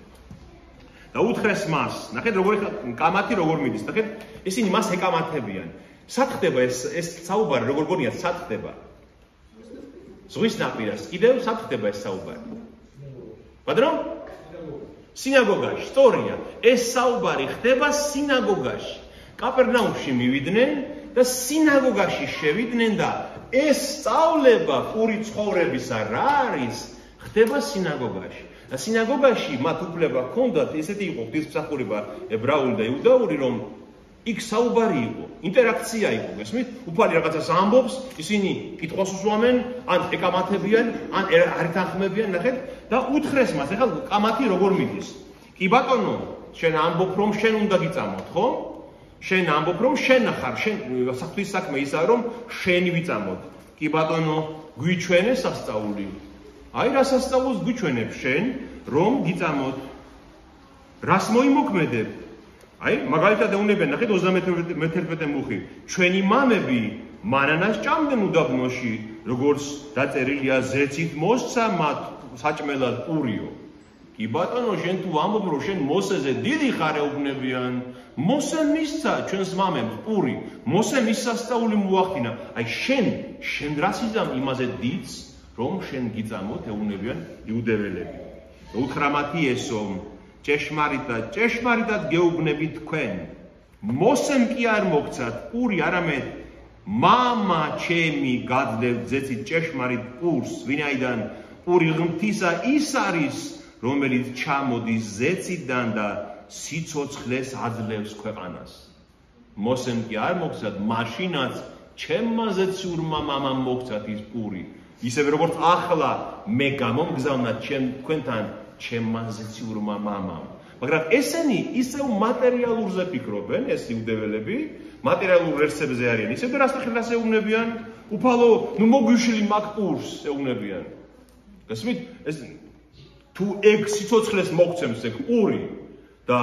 და უთხრეს მას, ნახეთ როგორი კამათი როგორ მიდის, ნახეთ ისინი მას ეკამათებიან. სად ხდება ეს საუბარი, როგორ გონია სად ხდება? ზღვის ნაპირას, კიდევ სად ხდება ეს საუბარი? ბატონო? სინაგოგაში, სწორია. ეს საუბარი ხდება სინაგოგაში. კაპერნაუმში მივიდნენ და სინაგოგაში შევიდნენ და ეს სწავლება პური ცხოვრებისა რა არის? ხდება სინაგოგაში. და სინაგოგაში მათ უფლება ჰქონდათ, ესეთი იყო ღვთისმსახურება ებრაული და იუდაური, რომ იქ საუბარი იყო, ინტერაქცია იყო, გესმით? უფალი რაღაცას ამბობს, ისინი კითხვას უსვამენ, ან ეკამათებიან, ან არ ეთანხმებიან, ნახეთ, და უთხრეს მას, ეხლა კამათი როგორ მიდის? კი ბატონო, შენ ამბობ, რომ შენ უნდა გიწამოთ, ხო? შენ ამბობ, რომ შენ ხარ, შენ საფრთხის საქმე ისაა, რომ შენი ვიწამოთ. კი ბატონო, გვიჩვენე სასწაული. აი რა სასწაულს გვიჩვენებ შენ, რომ გიწამოთ. რას მოიმოქმედებ? აი, მაგალითად ეუბნებიან, ნახეთ 31 მუხი. ჩვენი მამები მანანას ჭამდნენ უდაბნოში, როგორც დაწერილია, ზეცით მოსცა მათ საჭმელად პურიო. კი ბატონო, შენ თუ ამბობ, რომ შენ მოსეზე დიდი ხარ ეუბნებიან, მოსე მისცა ჩვენს მამებს პური, მოსე მის სასწაული მოახდინა. აი შენ რას იზამ იმაზე დიდს, რომ შენ გიწამოთ ეუბნებიან იუდეველები. უთხრამათი ესო, ჭეშმარიტად გეუბნებით თქვენ. მოსემ კი არ მოგცათ პური, არამედ მამა ჩემი გაძლევთ ზეცით ჭეშმარიტ პურს, ვინაიდან პური ღმრთისა ის არის, რომელიც ჩამოდის ზეციდან და სიცოცხლეს აძლევს ქვეყანას. მოსემ კი არ მოგცათ, მაშინაც ჩემმა ზეციურმა მამამ მოგცათ ის პური. ისევე როგორც ახლა მე გამომგზავნა თქვენთან ჩემმა ზეციურმა მამამ. მაგრამ ესენი ისევ მატერიალურზე ფიქრობენ, ეს იუდეველები, მატერიალურ ღირსებზე არიან. ისევ რას ეუბნებიან? უფალო, ნუ მოგვიშვილი მაგ პურს ეუბნებიან. გასმით? ეს თუ ეგ სიცოცხლეს მოგცემს ეგ პური და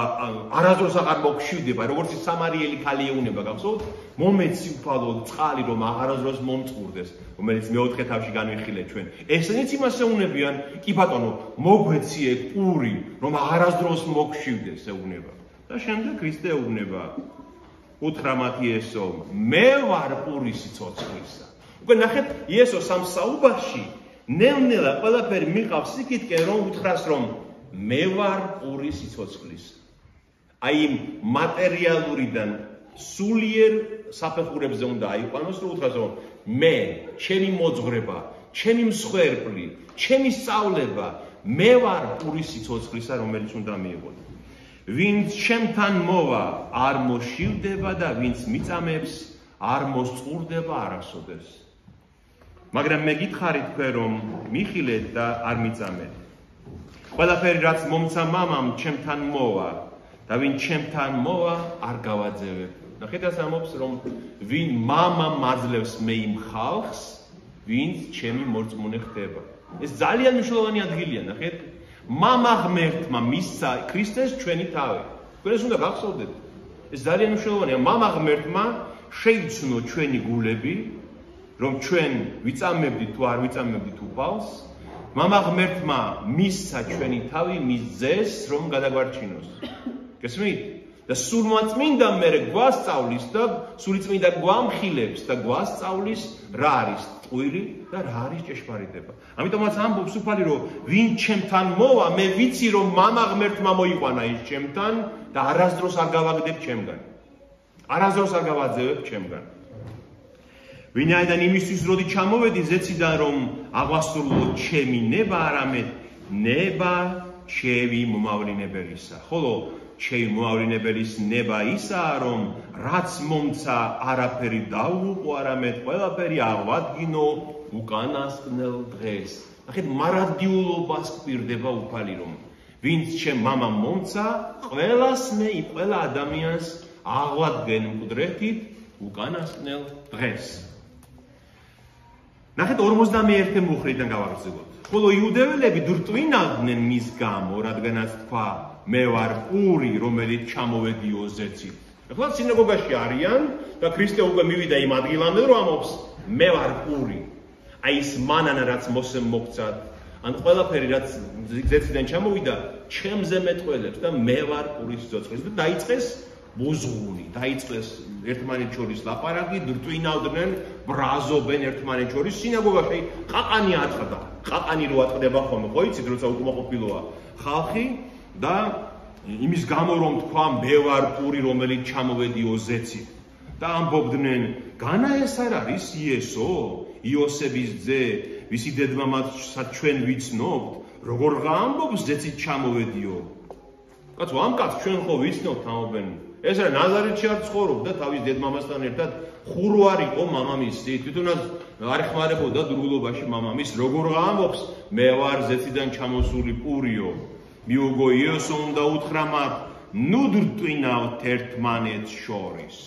არასდროს აღარ მოგშვიდება, როგორც ის სამარიელი ქალი ეუბნება, გახსოვთ? მომეცი უფალო წყალი, რომ აღარასდროს მომწყურდეს, რომელიც მეოთხე თავში განვიხილეთ ჩვენ. ესენიც იმას ეუბნებიან, კი ბატონო, მოგვეცი ეგ პური, რომ აღარასდროს მოგშვიდეს ეუბნება. და შემდეგ ქრისტე ეუბნება, უთხრამათი ესო, მე ვარ პური სიცოცხლისა. უკვე ნახეთ, იესო სამსაუბარში ნელ-ნელა ყველაფერი მიყავს იქითკენ, რომ უთხრას, რომ მე ვარ პური სიცოცხლისა. აი იმ მატერიალურიდან სულიერ საფეხურებზე უნდა აიყვანოს, რომ უთხრას, რომ მე, ჩემი მოძღვრება, ჩემი მსხვერპლი, ჩემი სწავლება, მე ვარ პური სიცოცხლისა, რომელიც უნდა მიიღო. ვინც ჩემთან მოვა, არ მოშივდება და ვინც მიწამებს, არ მოსწყურდება არასოდეს. მაგრამ მე გითხარით თქვენ, რომ მიხილეთ და არ მიწამეთ. ყველაფერი რაც მომცა მამამ ჩემთან მოვა და ვინ ჩემთან მოვა არ გავაძევებ. ნახეთ ასე ამბობს, რომ ვინ მამა მაძლევს მე იმ ხალხს, ვინც ჩემი მორწმუნე ხდება. ეს ძალიან მნიშვნელოვანი ადგილია, ნახეთ. მამა ღმერთმა მისცა ქრისტეს ჩვენი თავი. თქვენ ეს უნდა გახსოვდეთ. ეს ძალიან მნიშვნელოვანია. მამა ღმერთმა შეიცნო ჩვენი გულები, რომ ჩვენ ვიწამებდით თუ არ ვიწამებდით უფალს. მამა ღმერთმა მისცა ჩვენი თავი მის ძეს, რომ გადაგვარჩინოს. გესმით? და სულმაწმინდა მერე გვასწავლის და სულიწმინდა გვამხილებს და გვასწავლის რა არის ტყვილი და რა არის ჭეშმარიტება. ამიტომაც ამბობს უფალი, რომ ვინ ჩემთან მოვა, მე ვიცი, რომ მამა ღმერთმა მოიყვანა ის ჩემთან და არასდროს არ გავაგდებ ჩემგან. არასდროს არ გავაძევებ ჩემგან. ვინაიდან იმისთვის როდი ჩამოვედი ზეციდან, რომ აღვასრულო ჩემი ნება, არამედ ნება ჩემი მომავლინებელისა. ხოლო ჩემი მომავლინებელის ნება ისაა, რომ რაც მომცა არაფერი დაუუყო, არამედ ყველაფერი აღვადგინო უკანასკნელ დღეს. ნახეთ, მარადიულობას გვირდება უფალი, რომ ვინც ჩემ მამამ მომცა, ყველას მე, ყველა ადამიანს აღვადგენ მკვდრეთით უკანასკნელ დღეს. ნახეთ 51 მუხრიდან გავაგრძელოთ. ხოლო იუდეველები დურტვინავდნენ მის გამო, რადგანაც თქვა, მე ვარ პური, რომელიც ჩამოვედიო ზეცით. ახლა სინაგოგაში არიან და ქრისტე უკვე მივიდა იმ ადგილამდე, რომ ამბობს, მე ვარ პური. აი ის მანანა რაც მოსემ მოგცათ, ან ყველაფერი რაც ზეციდან ჩამოვიდა, ჩემზე მეტყველებს და მე ვარ პური სიცოცხლის და დაიწყეს ბუზღუნი, დაიწყეს ერთმანეთ შორის ლაპარაკი, დურტვინავდნენ, ბრაზობენ ერთმანეთ შორის სინაგოგაში. ყაყანი აწყდა, ყაყანი რო აწყდება ხოლმე, ხო იცით, როცა უკმაყოფილოა ხალხი და იმის გამო რომ თქვა მე ვარ პური, რომელიც ჩამოვედიო ზეცით. და ამბობდნენ, განა ეს არ არის იესო, იოსების ძე, ვისი დედმამასაც ჩვენ ვიცნობთ, როგორ ამბობს ზეცით ჩამოვედიო. კაცო, ამ კაცს ჩვენ ხო ვიცნობთ, ამბობენ. ეს რა ნაზარეთში არ ცხოვრობდა თავის დედმამასთან ერთად, ხურო არ იყო მამამისი, თვითონაც არ ეხმარებოდა დურულობაში მამამის, როგორ ამბობს, მე ვარ ზეციდან ჩამოსული პურიო. მიუგო იესო უნდა უთხრა მათ, ნუ დურტვინავთ ერთმანეთს შორის.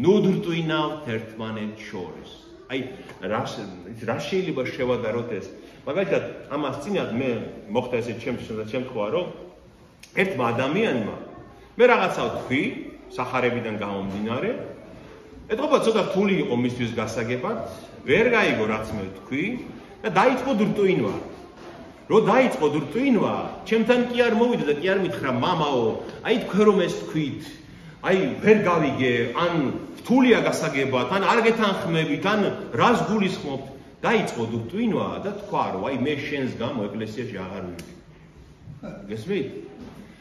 ნუ დურტვინავთ ერთმანეთს შორის. აი, რა შეიძლება შევადაროთ ეს? მაგალითად, ამას წინათ მე მოხდა ესე შემთხვევა, რომ ერთმა ადამიანმა მე რაღაცა თქვი, სახარებიდან გამომდინარე, ეთყობა ცოტა რთული იყო მისთვის გასაგებად, ვერ გაიგო რაც მე თქვი და დაიწყო დურტვინვა. რო დაიწყო დრტვინვა, ჩემთან კი არ მოვიდა და კი არ მითხრა მამაო, აი თქვენ რომ ეს თქვით, აი ვერ გავიგე, ან რთულია გასაგებად, ან არ გეთანხმებით, ან რას გულისხმობთ, დაიწყო დრტვინვა და თქვა რომ აი მე შენს გამო ეკლესიაში აღარ ვიდი. გესმით?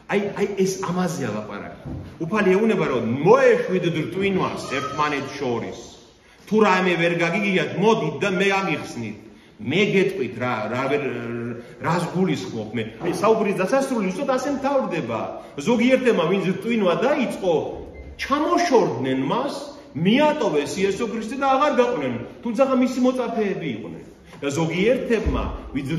აი ეს ამაზეა ლაპარაკი. უფალი ეუბნება რომ მოეშვიდ დრტვინვას ერთმანეთს შორის. თუ რაიმე ვერ გაგიგიათ, მოდით და მე აღიხსნით. მე გეტყვით რას გულისხმობ მე. აი საუბრის დასასრული უბრალოდ ასე მთავრდება. ზოგიერთმა ვინც დრტვინვა დაიწყო, ჩამოშორდნენ მას, მიატოვეს იესო ქრისტე და აღარ გაყვნენ. თუმცა მისი მოწაფეები იყვნენ. და ზოგიერთმა ვინც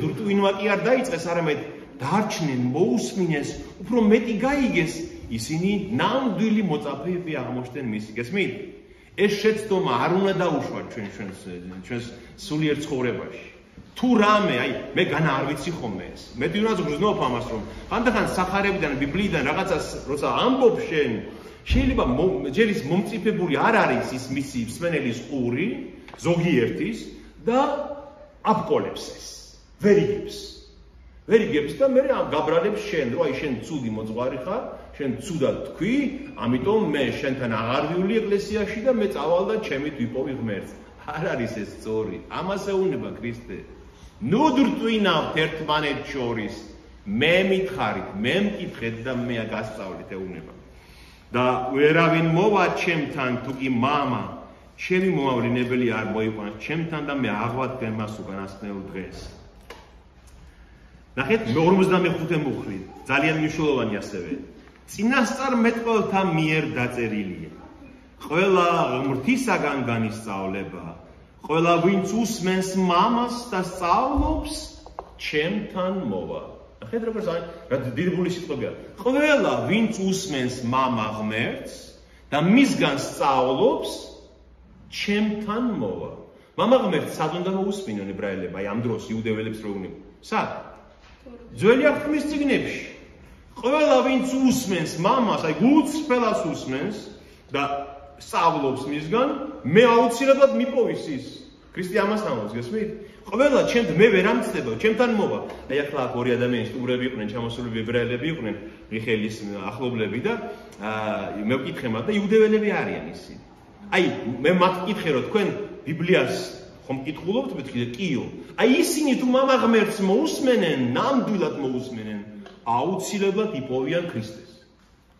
დრტვინვა კი არ დაიწყეს, არამედ დარჩნენ, მოусმინეს, უფრო მეტი გაიგეს, ისინი ნამდვილი მოწაფეები აღმოჩნდნენ მისი. გესმით? ეს შეცდომა არ უნდა დაუშვათ ჩვენს სულიერ ცხოვრებაში. თუ რამე, აი, მე განა არ ვიცი ხოლმე ეს. მე თვითონაც გრძნობ ამას, რომ ხანდახან სახარებიდან, ბიბლიიდან რაღაცას როცა ამბობ შენ, შეიძლება ჯერ ის მომწიფებული არ არის ის მისი მსმენელის ყური, ზოგიერთის და აბკოლებს ეს. ვერ იგებს და მე გაბრალებს შენ, რომ აი შენ ცუდი მოძღვარი ხარ, შენ ცუდად თქვი, ამიტომ მე შენთან აღარ ვივლი ეკლესიაში და მე წავალ და ჩემით ვიპოვი ღმერთს. არ არის ეს სწორი. ამას ეუბნება ქრისტე. ნუ დრტვინავთ ერთმანეთს შორის. მე მითხარით, მე მკითხეთ და მე გასწავლით ეუბნება. და ვერავინ მოვა ჩემთან თუ კი მამა, ჩემი მომავლინებელი არ მოიყვანს ჩემთან და მე აღვადგენ მას უკანასკნელ დღეს. ნახეთ 45 მუხლი, ძალიან მნიშვნელოვანი ასევე. წინასწარ მეტყველთა მიერ დაწერილია. ყველა ღმრთისაგან განისწავლება, ყველა ვინც უსმენს მამას და სწავლობს, ჩემთან მოვა. ნახეთ როგორ რა დიდებული სიტყვებია. ყველა ვინც უსმენს მამა ღმერთს და მისგან სწავლობს, ჩემთან მოვა. მამა ღმერთს სად უნდა მოусმინონ ებრაელები, აი ამ დროს იუდეველებს რო უნებო. სად? ძველი აღთქმის წიგნებში. ყველა ვინც უსმენს მამას, აი გულწრფელას უსმენს და სწავლობს მისგან, მე აუცილებლად მიპოვის ის. ქრისტე ამას ამბობს, გესმით? ყველა ჩემთ მე ვერ ამცდება, ჩემთან მოვა. აი ახლა აქ ორი ადამიანი სტუმრები იყვნენ, ჩამოსულები ებრაელები იყვნენ, მიხეილის ახლობლები და მე ვკითხე მათ და იუდეველები არიან ისინი. აი მე მათ ვკითხე რომ თქვენ ბიბლიას ხომ კითხულობთ, მეთქი კიო. აი ისინი თუ მამა ღმერთს მოусმენენ, ნამდვილად მოусმენენ, აუცილებლად იპოვიან ქრისტეს.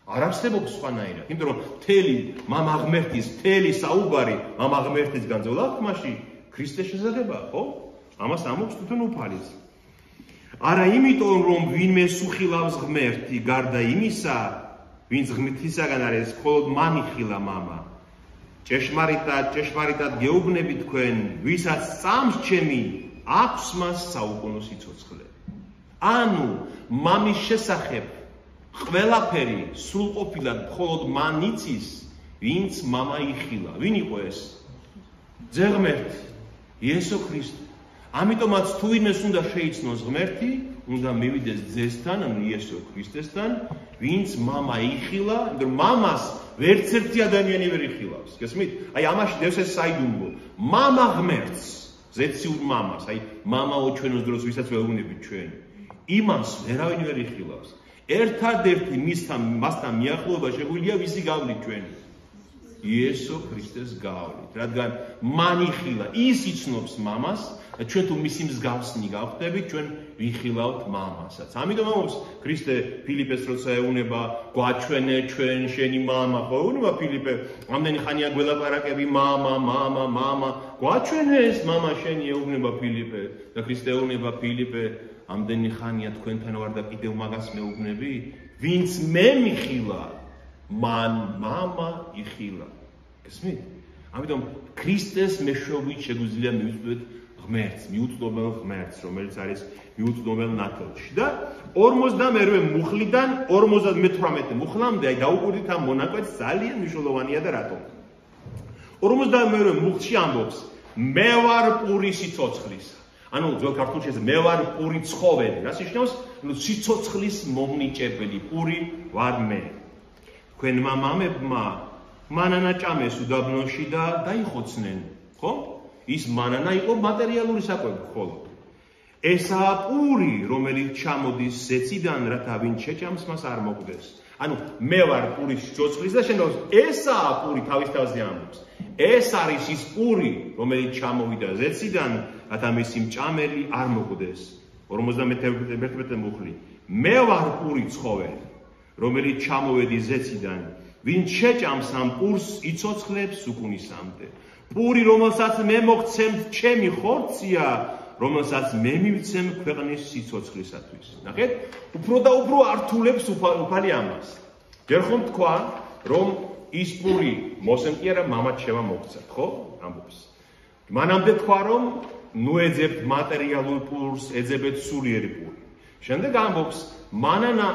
არ არსებობს სხვანაირად, იმიტომ რომ მთელი მამა ღმერთის, მთელი საუბარი მამა ღმერთის განძოლახმაში ქრისტეს შესახებაა, ხო? ამას ამბობს თვითონ უფალიც. არა იმიტომ რომ ვინმე სუხილავს ღმერთი, გარდა იმისა, ვინც ღმრთისაგან არის, მხოლოდ მან იხილა მამა. ჭეშმარიტად გეუბნები თქვენ, ვისაც წამს ჩემი, აქვს მას საუკუნო სიცოცხლე. ანუ მამის შესახებ ყველაფერი სრულყოფილად მხოლოდ მან იცის, ვინც მამა იხილა. ვინ იყო ეს? ძე ღმერთი, იესო ქრისტე. ამიტომაც თუ ვინმეს უნდა შეიცნოს ღმერთი, უნდა მივიდეს ძესთან, ანუ იესო ქრისტესთან, ვინც მამა იხილა, იმიტომ მამას ვერც ერთი ადამიანი ვერ იხილავს. გესმით? აი ამაში დევს ეს საიდუმლო. მამა ღმერთს, ზეციურ მამას, აი მამაო ჩვენოს დროს ვისაც ველუნებით ჩვენ. იმას ვერავინ ვერ იხილავს. ერთადერთი მასთან მიახლოება შეგვიძლია ვისი გავლით ჩვენ? იესო ქრისტეს გავლით. რადგან მან იხილა, ის იცნობს მამას და ჩვენ თუ მისი მსგავსნი გავხდებით, ჩვენ ვიხილავთ მამასაც. ამიტომ ამბობს ქრისტე ფილიპეს როცა ეუბნება, გვაჩვენე ჩვენ შენი მამა, ხო ეუბნება ფილიპე, ამდენი ხანია გველაპარაკები მამა, გვაჩვენე ეს მამა შენი ეუბნება ფილიპე და ქრისტე ეუბნება ფილიპე, ამდენი ხანია თქვენთან ვარ და კიდევ მაგას მეუბნები, ვინც მე მიხილა, მან მამა იხილა. გესმით? ამიტომ ქრისტეს მეშვეობით შეგვიძლია მივუწოდოთ ღმერთს, მიუწვდომელ ღმერთს, რომელიც არის მიუწვდომელ ნათელში. და 42 მუხლიდან 58 მუხლამდე, აი დაუკვირდით ამ მონაკვეთს, ძალიან მნიშვნელოვანია და რატომ? 42 მუხლში ამბობს, მე ვარ პური სიცოცხლის. ანუ ძველ ქართულში ეს მე ვარ პური ცხოველი. რას ნიშნავს? ანუ სიცოცხლის მომნიჭებელი პური ვარ მე. თქვენმა მამებმა მანანა ჭამეს უდაბნოში და დაიხოცნენ, ხო? ის მანანა იყო მატერიალური საკვები მხოლოდ. ესაა პური, რომელიც ჩამოდის ზეციდან, რათა ვინ შეჭამს მას არ მოკვდეს. ანუ მე ვარ პურის სიცოცხლის და შენ ესაა პური თავის თავზე ამბობს. ეს არის ის პური, რომელიც ჩამოვიდა ზეციდან, რათა მისი მჭამელი არ მოკვდეს. 51 მუხლი. მე ვარ პური ცხოველი, რომელიც ჩამოვედი ზეციდან, ვინ შეჭამს ამ პურს იცოცხლებს უკუნისამდე. პური, რომელსაც მე მოგცემთ, ჩემი ხორცია, რომელსაც მე მივცემ ქვეყნის სიცოცხლისათვის. ნახეთ, უფრო და უფრო ართულებს უფალი ამას. ჯერ ხომ თქვა, რომ ის პური მოსემკიერა მამაც შევა მოგცეთ, ხო? ამბობს. მანამდე თქვა, რომ ნუ ეძებთ მატერიალურ პურს, ეძებეთ სულიერი პური. შემდეგ ამბობს, მანანა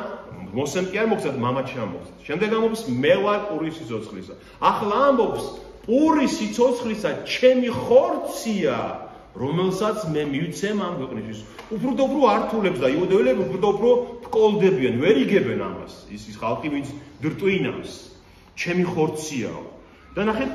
მოსემკიერა მოგცეთ, მამაც შევა მოგცეთ. შემდეგ ამბობს, მე ვარ პური სიცოცხლისა. ახლა ამბობს, პური სიცოცხლისა ჩემი ხორცია, რომელსაც მე მივცემ ამ ქვეყნისთვის. უფრო და უფრო ართულებს და იუდეველები უფრო და უფრო ტკოლდებიან, ვერ იგებენ ამას. ის ხალხი, ვინც დრტვინავს, ჩემი ხორციაო. და ნახეთ,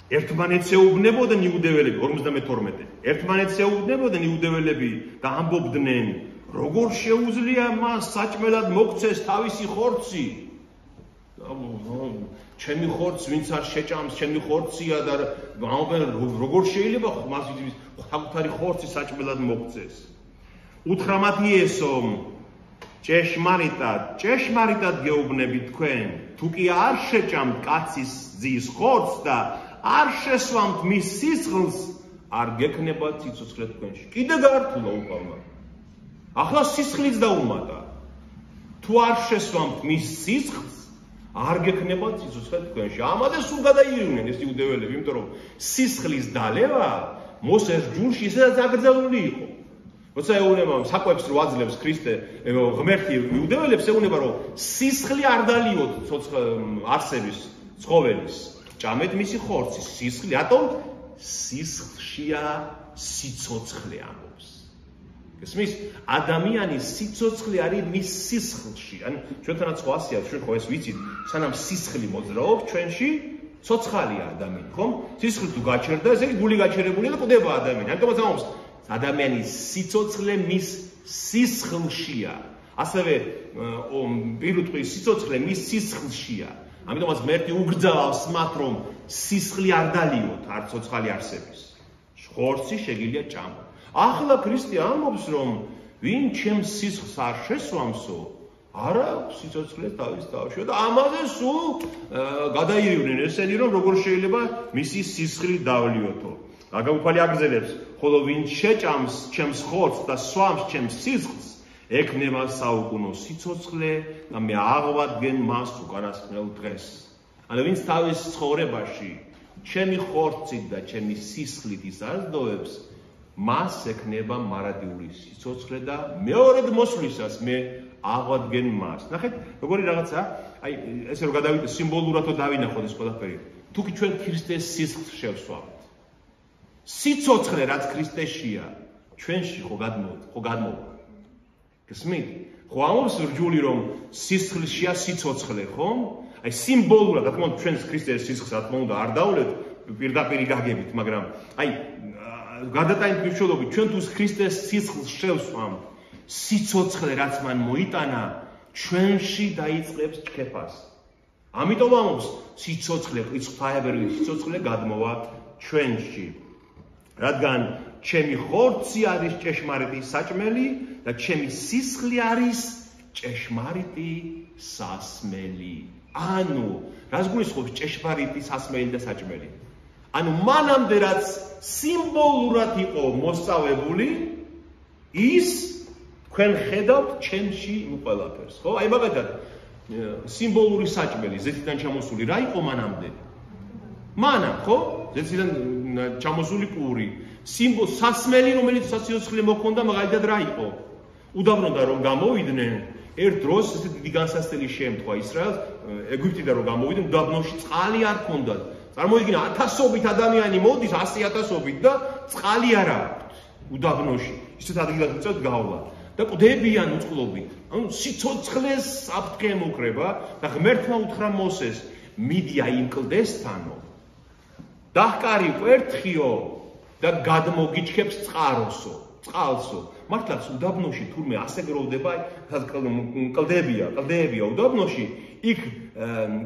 ერთმანეთს ეუბნებოდნენ იუდეველები, 52. ერთმანეთს ეუბნებოდნენ იუდეველები და ამბობდნენ, როგორ შეუძლია მას საჭმელად მოგცეს თავისი ხორცი? ჩემი ხორცს ვინც არ შეჭამს, ჩემი ხორცია და როგორ შეიძლება მას საკუთარი ხორცი საჭმელად მოგცეს. უთხრა მათ იესომ, ჭეშმარიტად გეუბნებით თქვენ, თუ კი არ შეჭამთ კაცის ძის ხორცს და არ შესვამთ მის სისხლს, არ გექნება სიცოცხლე თქვენში. კიდე გაართულა უფალმა. ახლა სისხლიც დაუმატა. თუ არ შესვამთ მის სისხლს, არ გექნება სიცოცხლე თქვენში. ამაზე სულ გადაიყვნენ ეს იუდეველები, იმიტომ რომ სისხლის დალევა მოსეს ჯულში ისედაც აკრძალული იყო. როცა ეუბნება საკვებს რო აძლევს ქრისტე ღმერთი იუდეველებს ეუბნება რომ სისხლი არ დალიოთ არსების ცხოველის. ჭამეთ მისი ხორცი, სისხლი, რატომ? სისხლშია სიცოცხლე ამბობს. გესმის? ადამიანის სიცოცხლე არის მის სისხლში. ანუ ჩვენთანაც ხო ასია, ჩვენ ხო ეს ვიცით, სანამ სისხლი მოძრაობს ჩვენში, ცოცხალია ადამიანი, ხომ? სისხლი თუ გაჩერდა, ესე იგი გული გაჩერებულია და კვდება ადამიანი. ამიტომაც ამბობს, ადამიანის სიცოცხლე მის სისხლშია. ასევე პირუტყვის სიცოცხლე მის სისხლშია. ამიტომაც ღმერთი უგრძავს მათ, რომ სისხლი არ დალიოთ არ ცოცხალი არსების. ხორცი შეგიძლია ჭამო. ახლა ქრისტე ამბობს, რომ ვინ ჩემს სისხლს არ შესვამსო, არ აქვს სიცოცხლე თავის თავში და ამაზე სულ გადაირივნენ ესენი, რომ როგორ შეიძლება მისი სისხლი დავლიოთო. გაგაუფალი აგრძელებს, ხოლო ვინ შეჭამს ჩემს ხორცს და სვამს ჩემს სისხლს, ექნება საუკუნო სიცოცხლე და მე აღვადგენ მას უკანასკნელ დღეს. ანუ ვინც თავის ცხოვრებაში ჩემი ხორცით და ჩემი სისხლით ის არდოებს, მას ექნება მარადიული სიცოცხლე და მეორედ მოსვლისას მე აღვადგენ მას. ნახეთ, როგორი რაღაცა, აი ესე რომ გადავიდეთ სიმბოლურადო დავინახოთ ეს ყველაფერი. თუ კი ჩვენ ქრისტეს სისხლს შევსვამთ. სიცოცხლე რაც ქრისტეშია, ჩვენში ხო გადმოვა. გესმით? ხო ამობს რჯული რომ სისხლშია სიცოცხლე, ხო? აი სიმბოლურად, რა თქმა უნდა, ჩვენს ქრისტეს სისხლს რა თქმა უნდა არ დავვლეთ პირდაპირ გაგებით, მაგრამ აი გადატანით მნიშვნელობით, ჩვენ თუ ქრისტეს სისხლს შევსვამთ, სიცოცხლე რაც მან მოიტანა, ჩვენში დაიწყებს ჩქეფას. ამიტომ ამობს სიცოცხლე, ღვთაებრივი სიცოცხლე გადმოვა ჩვენში. რადგან ჩემი ხორცი არის ჭეშმარიტი საჭმელი და ჩემი სისხლი არის ჭეშმარიტი სასმელი. ანუ რას გულისხმობს ჭეშმარიტი სასმელი და საჭმელი? ანუ მანამდე რაც სიმბოლურად იყო მოსწავებული, ის თქვენ ხედავთ ჩემში ყველაფერს, ხო? აი მაგალითად სიმბოლური საჭმელი ზეთიდან ჩამოსული რა იყო მანამდე? მანამ, ხო? ზეთიდან ჩამოსული პური. სასმელი, რომელიც სიცოცხლე მოქონდა, მაგალითად რა იყო? უდავრონდა რომ გამოვიდნენ, ერთ დროს ესეთი დიდი განსასწრელი შეემთხვა ისრაელს, ეგვიპტიდან რომ გამოვიდნენ, უდაბნოში წყალი არ ჰქონდათ. წარმოიდგინე 1000-ობით ადამიანი მოდის, 100,000-ობით და წყალი არ აქვს უდაბნოში. ისეთ ადგილას უწევთ გავლა და კვდებიან უწყლობით. ანუ სიცოცხლეს საფრთხე ემუქრება და ღმერთმა უთხრა მოსეს, მიდი აი იმ კლდესთანო. დაჰკარი კვერთხიო და გადმოგიჩქებს წყალსო. მართლაც უდაბნოში თურმე ასე გროვდება, კლდებია უდაბნოში, იქ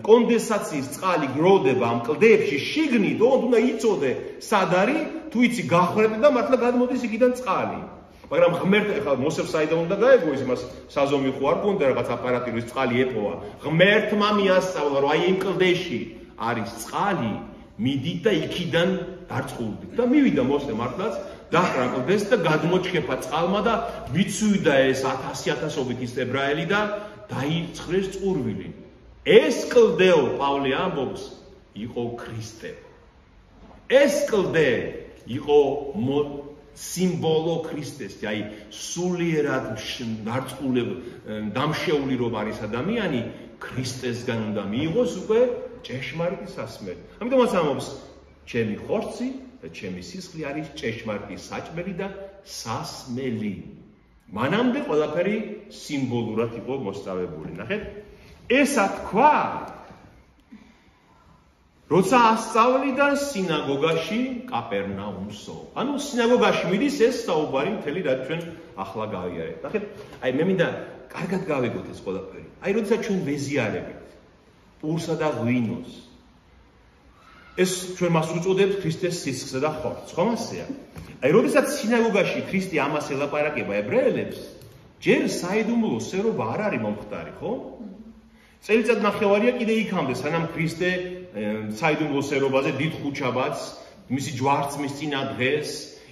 კონდენსაციის წყალი გროვდება ამ კლდეებში შიგნით, უნდა იწოდე სად არის, თუ იცი გახრები და მართლა გადმოდის იქიდან წყალი. მაგრამ ღმერთი ახლა მოსებს საიდან უნდა გაეგო ის იმას საზომი ხო არ გონდა რაღაც აპარატი წყალი ეპოვა. ღმერთმა მიასწავლა რომ აი იმ კლდეში არის წყალი, მიდით და იქიდან დარწყულდით და მივიდა მოსე მართლაც დახრა კლდეს და გადმოჩქეფა წყალმა და მიცვიდა ეს 1000-1000-ობით ის ებრაელი და დაიწხრეს წურვილი. ეს კლდეო პავლე ამბობს იყო ქრისტე. ეს კლდე იყო სიმბოლო ქრისტეს, აი სულიერად დამშეული რომ არის ადამიანი, ქრისტესგან უნდა მიიღოს უკვე ჭეშმარიტი სასმელი. ამიტომაც ამბობს, ჩემი ხორცი და ჩემი სისხლი არის ჭეშმარიტი საჭმელი და სასმელი. მანამდე ყველაფერი სიმბოლურად იყო მოსწავლებული. ნახეთ, ესა თქვა როცა ასწავლიდა სინაგოგაში კაპერნაუმსო. ანუ სინაგოგაში მიდის ეს საუბარი მთელი რაც ჩვენ ახლა გავიარეთ. ნახეთ, აი მე მინდა კარგად გავეგოთ ეს ყველაფერი. აი როდესაც ჩვენ ვეზიარებით პურსა და ღვინოს, ეს ჩვენ მას უწოდებთ ქრისტეს სისხლსა და ხორცს, ხომ ასეა? აი როდესაც სინაგოგაში ქრისტე ამას ელაპარაკება ებრაელებს, ჯერ საიდუმლო სერობა არ არის მომხდარი, ხო? წელიწად ნახევარია კიდე იქამდე, სანამ ქრისტე საიდუმლო სერობაზე დიდ ხუჩაბათს, მისი ჯვარცმის წინა დღეს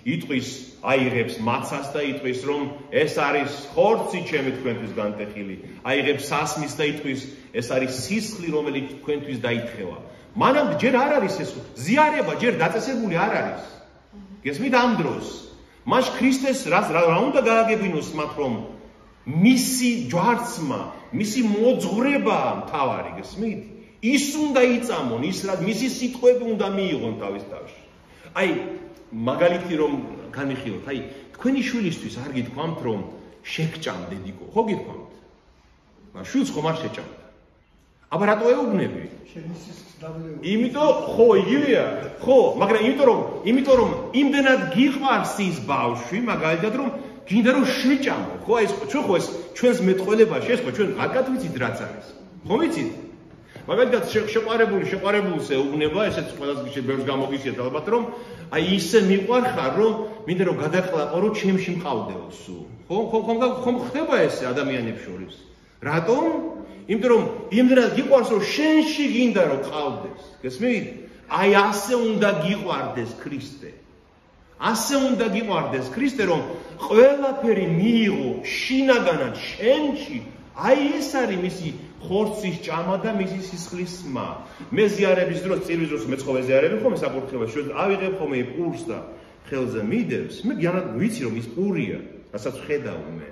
იტყვის, აიღებს მაცას და იტყვის, რომ ეს არის ხორცი ჩემი თქვენთვის განტეხილი, აიღებს სასმის და იტყვის, ეს არის სისხლი, რომელიც თქვენთვის დაითხოვა. მანამდე ჯერ არ არის ეს ზიარება, ჯერ დაწესებული არ არის. გესმით ამ დროს? მას ქრისტეს რა უნდა გააგებინოს მათ, რომ მისი ჯვარცმა, მისი მოძღვრება მთავარი, გესმით? ის უნდა იწამონ, მისი სიტყვები უნდა მიიღონ თავის თავში. აი, მაგალითი რომ განიხილოთ, აი, თქვენი შვილისთვის არ გითქვამთ, რომ შეგჭამდედიკო, ხო გითქვამთ? შვილს ხომ არ შეჭამდა. აბა რატო ეუბნები? იმიტომ ხო, იგივეა. ხო, მაგრამ იმიტომ რომ იმდენად გიყვარს ის ბავშვი, მაგალითად რომ გინდა რომ შეჭამო. ხო, აი ჩვენ ხო ეს ჩვენს მეტყველებაში ეს ხო ჩვენ კარგად ვიცით რაც არის. ხო ვიცით? მაგალითად შეყვარებულს ეუბნება, ესეც ყველას ბევრს გამოგიციეთ ალბათ, რომ აი ისე მიყვარხარ, რომ მინდა რომ გადაყლაპო, რომ ჩემში მყავდეო სულ. ხომ ხდება ესე ადამიანებს შორის? რატომ? იმიტომ რომ იმდენად გიყვარს, რომ შენში გინდა რომ ყავდეს. გესმით? აი ასე უნდა გიყვარდეს ქრისტე. ასე უნდა გიყვარდეს ქრისტე, რომ ყველაფერი მიიღო შინაგანად შენში. აი ეს არის მისი ხორცის ჭამა და მისი სისხლის სმა. მე ზიარების დროს, წირვის დროს მეც ხოლმე ზიარები ხომ საკურთხეველში, ავიღებ ხოლმე პურს და ხელზე მიდევს. მე გიანად ვიცი რომ ის პურია, რასაც ხედავ მე.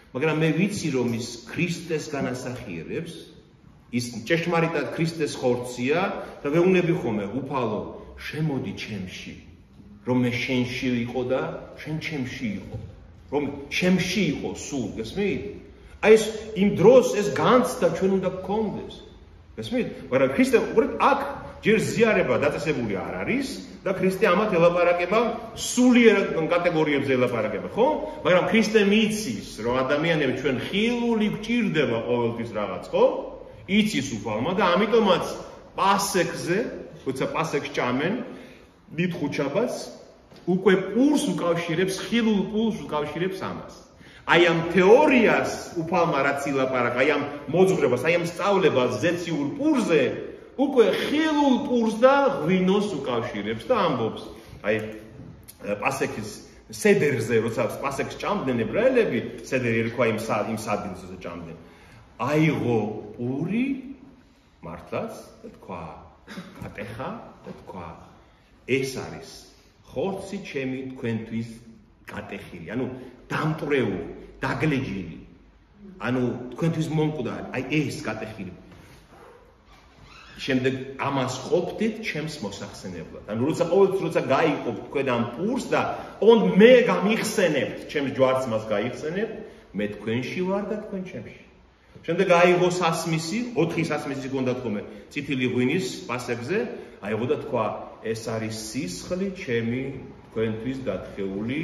მაგრამ მე ვიცი რომ ის ქრისტეს განასახიერებს, ის ჭეშმარიტად ქრისტეს ხორცია და ვეუბნები ხოლმე უფალო, შემოდი ჩემში, რომ მე შენში ვიყო და შენ ჩემში იყო. რომ ჩემში იყო სულ, გესმით? აი ეს იმ დროს ეს განცდა ჩვენ უნდა გქონდეს. გესმით? მაგრამ ქრისტე უბრალოდ აქ ჯერ ზიარება დაწესებული არ არის და ქრისტე ამათ ელაპარაკება სულიერ კატეგორიებზე ელაპარაკება, ხო? მაგრამ ქრისტე მიცის, რომ ადამიანები ჩვენ ხილული გვჭირდება ყოველთვის რაღაც, ხო? იცის უფალმა და ამიტომაც პასექზე, როცა პასექს ჭამენ, დიდ ხუჩაბას უკვე პურს უკავშირებს, ხილულ პურს უკავშირებს ამას. აი ამ თეორიას უფალმა რაც ილაპარაკა, აი ამ მოძღვრებას, აი ამ სწავლებას ზეციურ პურზე უკვე ხილულ პურს და ღვინოს უკავშირებს და ამბობს, აი პასექის სედერზე, როცა პასექს ჭამდნენ ებრაელები, სედერი ერქვა იმ სადილს, როცა ჭამდნენ. აიღო პური მართლაც და თქვა, ატეხა და თქვა, ეს არის ხორცი ჩემი თქვენთვის გატეხილი, ანუ დამტრეული, დაგლეჯილი. ანუ თქვენთვის მომკვდარი, აი ეს გატეხილი. შემდეგ ამას ყოფდით ჩემს მოსახსენებლად. ანუ როცა გაიყოფ თქვენ ამ პურს და ოღონდ მე გამიხსენებთ, ჩემს ჯვარცმას გაიხსენებთ, მე თქვენში ვარ და თქვენ ჩემში. შემდეგ აიღო სასმისი, 4 სასმისი გონდათ ხოლმე წითელი ღვინის პასექზე, აიღო და თქვა ეს არის სისხლი ჩემი თქვენთვის დათხეული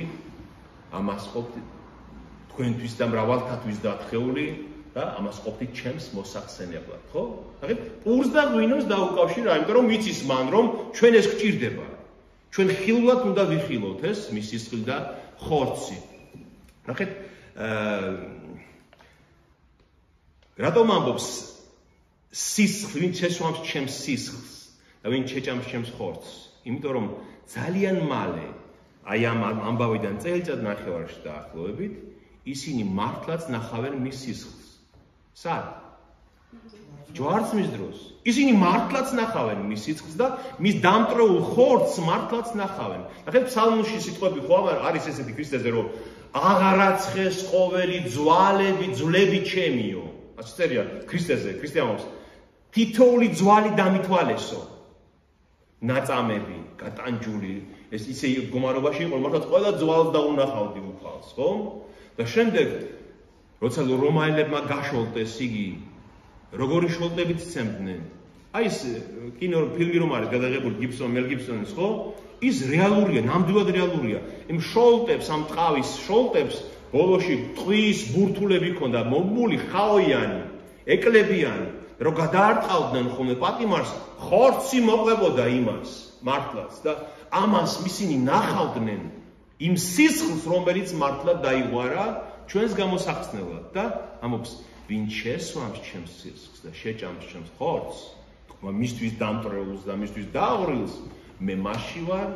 ამას ყოფთ თქვენთვის და მრავალთათვის დათხეული და ამას ყოფთ ჩემს მოსახსენებლად ხო? ნახეთ პურს და ღვინოს დაუკავშირა იმიტომ რომ მიცის მან რომ ჩვენ ეს გჭირდება ჩვენ ხილულად უნდა ვიხილოთ ეს მის სისხლი და ხორცი ნახეთ რატომ ამბობს სისხლი ვინ შესვამს ჩემს სისხლს და ვინ შეჭამს ჩემს ხორცს იმიტომ რომ ძალიან მალე აი ამ ამბავიდან წელიწად ნახევარში დაახლოებით ისინი მართლაც ნახავენ მის სისხლს სად ჯვარცმის დროს ისინი მართლაც ნახავენ მის სისხლს და მის დამტრეულ ხორცს მართლაც ნახავენ ნახეთ ფსალმში სიტყვები ხო არის ესეთი ქრისტეზე რომ აღარაცხეს ყოველი ძვალები ძვლები ჩემიო ასე წერია ქრისტეზე ქრისტიანობს თითოეული ძვალი დამითვალესო ნაწამები გატანჯული ეს ისე გომარობაში იყო მართლაც ყველა ძვალს დაუნახავდი უფალს ხო და შემდეგ როცა რომაელებმა გაშოლტეს იგი როგორი შოლტებით ცემდნენ აი ეს კინო ფილმი რომ არის გადაღებული მელ გიბსონის ხო ის რეალურია ნამდვილად რეალურია იმ შოლტებს ამ ტყავის შოლტებს ბოლოში ტყვის ბურთულები ქონდა მომული ხაოიანი ეკლებიანი რომ გადაარტყავდნენ ხოლმე პატიმარს ხორცი მოყვებოდა იმას მართლაც და ამას ისინი ნახავდნენ იმ სისხლს რომელიც მართლად დაიღვარა ჩვენს გამოსახსნელად და ამობს ვინ შესვამს ჩემს სისხლს და შეჭამს ჩემს ხორცს თქვა მისთვის დამტრეულს და მისთვის დააღრილს მე მასში ვარ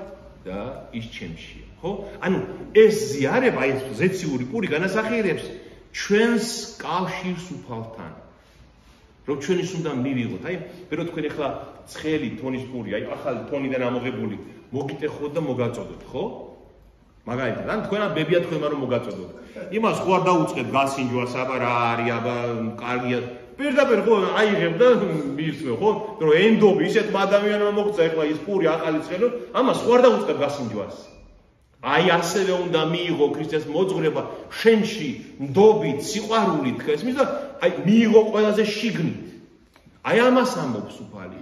და ის ჩემშია ხო ანუ ეს ზიარება ეს ზეციური პური განასახიერებს ჩვენს კავშირს უფალთან რომ ჩვენ ის უნდა მივიღოთ აი ბერო თქვენ ახლა ცხელი თონის პური აი ახალი თონიდან ამოღებული მოგიტეხოთ და მოგაწოდოთ ხო მაგალითად ან თქვენ ბებია თქვენ რომ მოგაწოდოთ იმას ხო არ დაუწყებ გასინჯვას აბა რა არის აბა კარგია პირდაპირ ხო აიღებ და მისვე ხო რომ ენდობი ისეთ ადამიანმა მოგწა ახლა ის პური ახალი ცხელი ამას ხო არ დაუწყებ გასინჯვას აი ასევე უნდა მიიღო ქრისტეს მოძღვრება შენში ნდობით სიყვარულით ხესმის და აი მიიღო ყველაზე შიგნით აი ამას ამბობს უფალი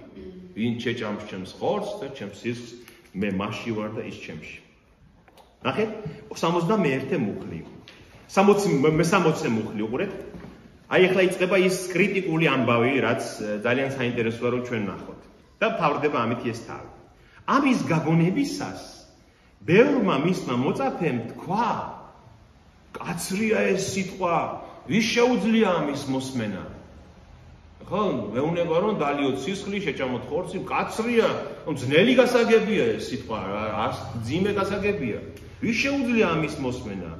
ვინ შეჭამს ჩემს ხორცს და ჩემს სისხლს მე მასში ვარ და ის ჩემში ნახეთ 61-ე მუხლი 60-ე მუხლი უყურეთ აი ახლა იწყება ის კრიტიკული ამბავი რაც ძალიან საინტერესოა რომ ჩვენ ნახოთ და ფარდება ამით ეს თავი ამის გაგონებისას ბევრმა მისმა მოწაფემ თქვა კაცრია ეს სიტყვა ვის შეუძლია ამის მოსმენა ხო მეუნება რომ დალიოთ სისხლი შეჭამოთ ხორცი კაცრია ძნელი გასაგებია ეს სიტყვა ძიმე გასაგებია ვის შეუძლია ამის მოსმენა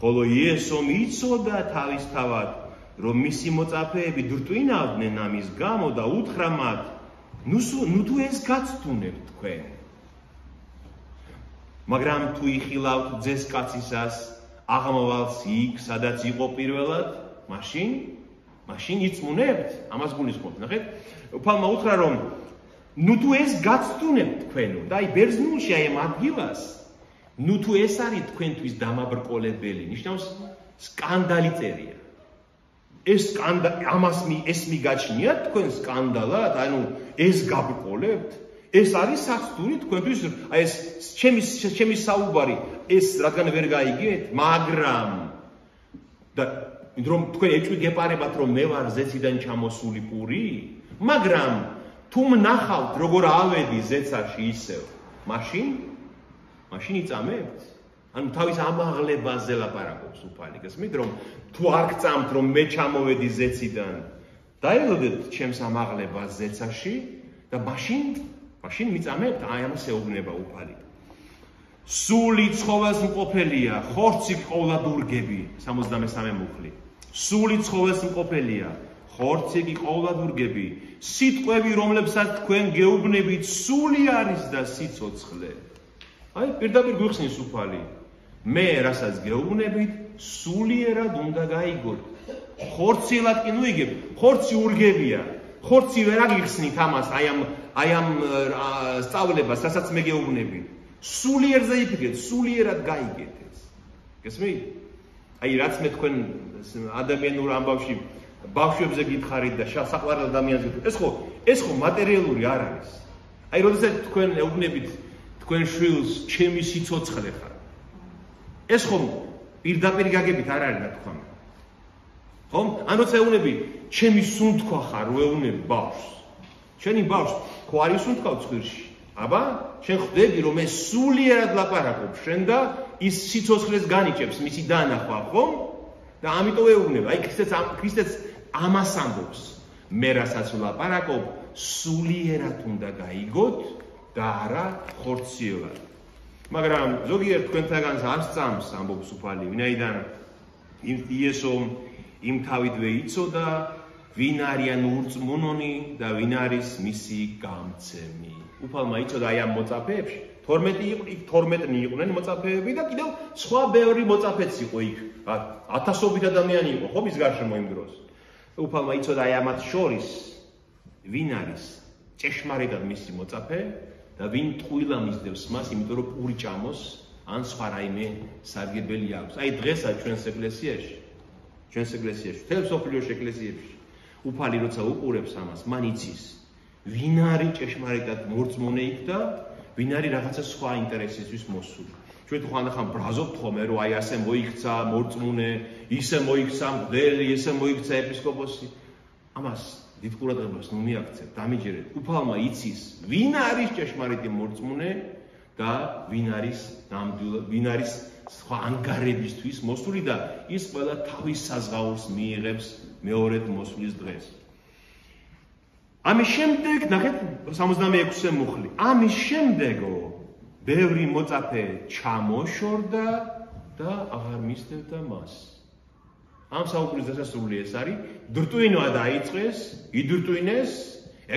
ხოლო იესომ იცოდა თავისთავად რომ მისი მოწაფეები დრტვინავდნენ ამის გამო და უთხრა მათ ნუ თუ ეს გაცდუნებთ თქვენ მაგრამ თუ იხილავთ ძესკაცისას აღმოვალს იქ სადაც იყო პირველად მაშინ იწმუნებთ ამას გულისხმობთ ნახეთ უფალმა უთხრა რომ ნუ თუ ეს გაცდუნებთ თქვენო და აი ბერძნულში აი ამ ადგილას ნუ თუ ეს არის თქვენთვის დამაბრკოლებელი ნიშნავს სკანდალი წერია ეს სკანდალი ამას ეს მიგაჩნიათ თქვენ სკანდალად ანუ ეს გაბრკოლებთ ეს არის საცდური თქვენთვის აი ეს ჩემი საუბარი ეს რადგან ვერ გაიგეთ მაგრამ და რომ თქვენ ეჭვი გეპარებათ რომ მე ვარ ზეციდან ჩამოსული პური მაგრამ თუ მნახავთ როგორ ავედი ზეცაში ისევ მაშინ იწამებთ ანუ თავის ამაღლებაზე ლაპარაკობს უფალი გესმით რომ თუ არ გწამთ რომ მე ჩამოვედი ზეციდან დაელოდეთ ჩემს ამაღლებას ზეცაში და მაშინ მიწამებთ აი ამას ეუბნება უფალი სული ცხოველს მყოფელია ხორცი ყოვლად ურგები 63 მუხლი სული ცხოველს მყოფელია ხორცი ყოვლად ურგები სიტყვები რომლებსაც თქვენ გეუბნებით სული არის და სიცოცხლე აი პირდაპირ გვიხსნის უფალი მე რასაც გეუბნებით სულიერად უნდა გაიგოთ ხორცილად კი ნუიგებ ხორცი ურგებია ხორცი ვერ აგიხსნით ამას აი ამ სწავლებას რასაც მე გეუბნები სულიერზე იფიქრეთ სულიერად გაიგეთ ეს გესმით აი რაც მე თქვენ ადამიანურ ამბავში ბავშვებზე გითხარით და საყვარელ ადამიანზე ეს ხო მატერიალური არ არის აი როდესაც თქვენ ეუბნებით თქვენ შვილს ჩემი სიცოცხლე ხარ. ეს ხომ პირდაპირ გაგებით არ არის ნათქვამი. ხომ? ან როცა ეუბნები ჩემი სუნთქვა ხარ, რო ეუბნები ბავშვს. შენი ბავშვს ხო არის სუნთქვა ცხვირში. აბა, შენ ხვდები რომ ეს სულიერად ლაპარაკობს შენ და ის სიცოცხლეს განიჭებს მისი დანახვა, ხომ? და ამიტომ ეუბნება, აი ქრისტეც ამას ამბობს. მე რასაც ვლაპარაკობ, სულიერად უნდა გაიგოთ და არა ხორციელად. მაგრამ ზოგიერთ თქვენთაგანს არ სწამს ამბობს უფალი, ვინაიდან იესომ იმ თავიდვე იცოდა, ვინ არიან ურწმუნონი და ვინ არის მისი გამცემი. უფალმა იცოდა აი ამ მოწაფეებში 12 იყვნენ მოწაფეები და კიდევ სხვა ბევრი მოწაფეც იყო იქ. ათასობით ადამიანი იყო ხო მის გარშემო იმ დროს. უფალმა იცოდა აი ამათ შორის ვინ არის ჭეშმარიტად მისი მოწაფე და ვინ ტყუილა მისდევს მას, იმიტომ რომ პური ჭამოს ან სხვა რაიმე სარგებელი აქვს. აი დღესაც ჩვენს ეკლესიაში, თელ სოფლიოს ეკლესიებში უფალი როცა უყურებს ამას, მან იცის ვინ არის ჭეშმარიტად მორწმუნე იქ და ვინ არის რაღაცა სხვა ინტერესისთვის მოსული. ჩვენ თუ ხანდახან ბრაზობთ ხოლმე, რომ აი ასე მოიქცა მორწმუნე, ისე მოიქცა მღვდელი, ისე მოიქცა ეპისკოპოსი. ამას დიდ ყურადღებას ნუ მიაქცევთ, დამიჯერეთ. უფალმა იცის, ვინ არის ჭეშმარიტი მორწმუნე და ვინ არის სხვა ანგარებისთვის მოსული და ის ყველა თავის საზღაურს მიიღებს მეორედ მოსვლის დღეს. ამის შემდეგ, ნახეთ 66-ე მუხლი. ამის შემდეგო ბევრი მოწაფე ჩამოშორდა და აღარ მისდევდა მას. ამ საუკუნის დასასრული ეს არის, დრტვინა დაიწყეს, იდრტვინეს,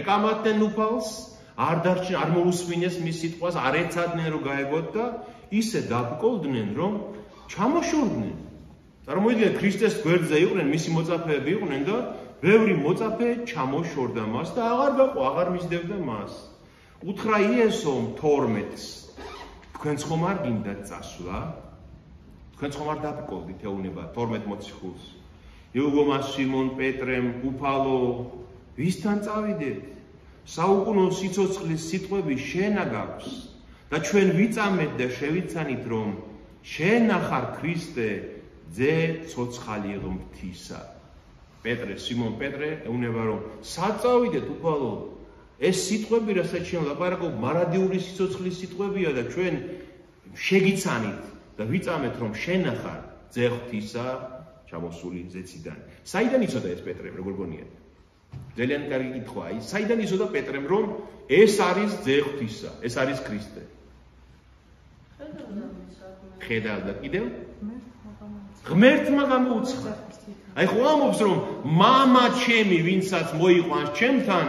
ეკამათდნენ უფალს, არ მოусვინეს მის სიტყვას, არ ეცადნენ რომ გაეგოთ და ისე დაბკოლდნენ რომ ჩამოშორდნენ. წარმოიდგინეთ, ქრისტეს გვერდზე იყვნენ, მისი მოწაფეები იყვნენ და ბევრი მოწაფე ჩამოშორდა მას და აღარ მისდევდა მას. უთხრა იესომ 12-ს, თქვენც ხომ არ გინდათ წასვლა? თქვენც ხომ არ დაბკოლდით ეუბნება 12 მოციქულს. იუგომა სიმონ პეტრემ, უფალო, ვისთან წავიდეთ? საუკუნო სიცოცხლის სიტყვები შენა გაქვს და ჩვენ ვიწამეთ და შევიცანით რომ შენ ახარ ქრისტე, ძე ცოცხალი ღმრთისა. სიმონ პეტრე ეუბნება რომ საწავიდეთ უფალო, ეს სიტყვები რასაც შენ ლაპარაკობ, მარადიული სიცოცხლის სიტყვებია და ჩვენ შეგიცანით და ვიწამეთ რომ შენ ახარ ძე ღვთისა ჩამოსული ზეციდან. საიდან იცოდა ეს პეტრემ, როგორ გონიათ? ძალიან კარგი კითხვა. აი, საიდან იცოდა პეტრემ რომ ეს არის ძე ღვთისა, ეს არის ქრისტე? ხედავდა კიდევ? ღმერთმა გამოუცხადა. აი ხო ამბობს რომ მამა ჩემი ვინცაც მოიყვანს ჩემთან,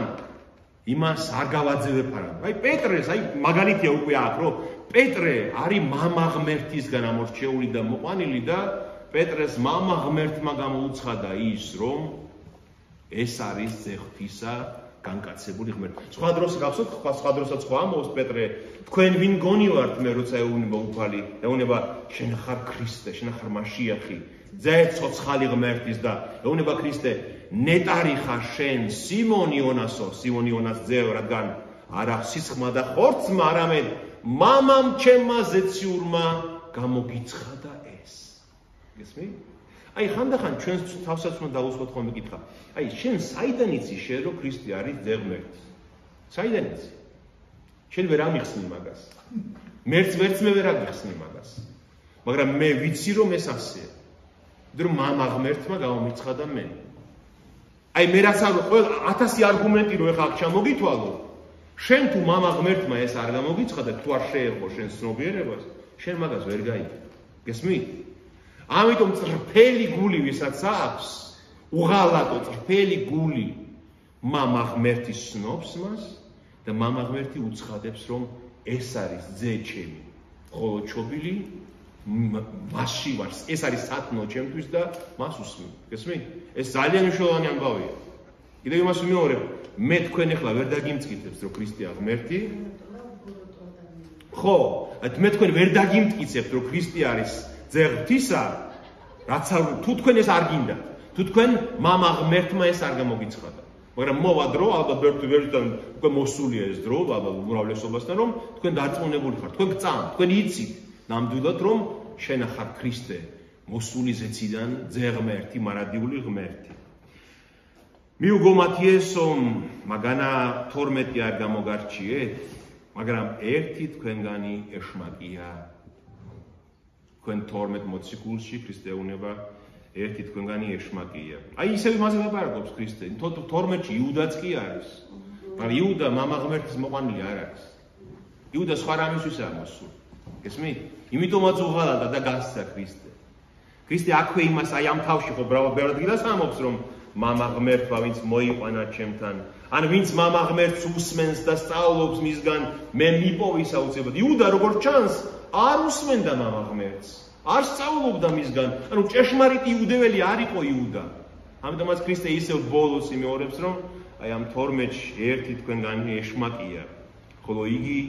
იმას არ გავაძევებ არა. აი პეტრეს, აი მაგალითია უკვე აქ რომ პეტრე არის მამა ღმერთისგან ამორჩეული და მოყვანილი და პეტრეს მამა ღმერთმა გამოუცხადა ის რომ ეს არის ძე ღვთისა განკაცებული ღმერთი. სხვა დროს გახსოვთ, სხვა დროსაც ხო ამბობს პეტრე, თქვენ ვინ გონივართ მე როცა ეუბნება უფალი, ეუბნება შენ ხარ ქრისტე, შენ ხარ მასიახი, ძე ცოცხალი ღმერთის და ეუბნება ქრისტე, ნეტარი ხარ შენ სიმონ იონასო, სიმონ იონას ძეო, რადგან არა სისხმა და ხორცმა, არამედ მამამ ჩემმა ზეციურმა გამოგიცხადა ეს. გესმით? აი ხანდახან ჩვენს თავსაც უნდა დავუსვათ ხოლმე კითხვა. აი შენ საიდან იცი შენ რომ ქრისტე არის ძე ღმერთის? საიდან იცი? შენ ვერ ამიხსნი მაგას. მერც მე ვერ ამიხსნი მაგას. მაგრამ მე ვიცი რომ ეს ასეა. რომ მამა ღმერთმა გამომიცხადა მე. აი მე რაც არ ყველა 1000 არგუმენტი რო ეხლა აქ ჩამოგითვალო, შენ თუ მამა ღმერთმა ეს არ გამოგიცხადა, თუ არ შეეხო შენ ცნობიერებას, შენ მაგას ვერ გაიგე. გესმით? ამიტომ წრფელი გული ვისაც აქვს, უღალატო წრფელი გული მამა ღმერთის ცნობს მას და მამა ღმერთი უცხადებს რომ ეს არის ძე ჩემი, ხოლო ჩობილი მასში ვარ, ეს არის სათნო ჩემთვის და მას უსმენ. გესმით? ეს ძალიან მნიშვნელოვანი ამბავია. კიდევ იმას ვიმეორებ, მე თქვენ ახლა ვერ დაგიმტკიცებთ რომ ქრისტეა ღმერთი. ხო, მე თქვენ ვერ დაგიმტკიცებთ რომ ქრისტე არის ძე ღვთისა, რაც თუ თქვენ ეს არ გინდათ, თუ თქვენ მამა ღმერთმა ეს არ გამოგიცხადა. მაგრამ მოვა დრო, ალბათ ბერტვერთან უკვე მოსულია ეს დრო, ალბათ უმრავლესობასთან, რომ თქვენ დარწმუნებული ხართ, თქვენ გწამთ, თქვენ იცით ნამდვილად, რომ შენ ახარ ქრისტე, მოსული ზეციდან ძე ღმერთი, მარადიული ღმერთი. მიუგო მათიესო, მაგანა 12 არ გამოგარჩიეთ, მაგრამ ერთი თქვენგანი ეშმაკია. თქვენ 12 მოციქულში ქრისტეუნება ერთი თქვენგანი ეშმაკია. აი ისევ იმაზე ლაპარაკობს ქრისტე. 12-ში იუდაც კი არის. მაგრამ იუდა მამა ღმერთის მოყვანილი არ არის. იუდა სხვა რამისთვისაა მოსული. გესმით? იმიტომაც უღალატა და გასცა ქრისტე. ქრისტე აქვე იმას აი ამ თავში ხო ბევრად გილას ამობს რომ მამა ღმერთმა ვინც მოიყვანა ჩემთან. ან ვინც მამა ღმერთს უსმენს და სწავლობს მისგან მე მიპოვი საოცრად. იუდა როგორც ჩანს არ უსმენდა მამა ღმერთს. არ სწავლობდა მისგან. ანუ ჭეშმარიტი იუდეველი არ იყო იუდა. ამიტომაც ქრისტე ისევ ბოლოს იმეორებს რომ აი ამ 12-ში ერთი თქვენგანი ეშმაკია. ხოლო იგი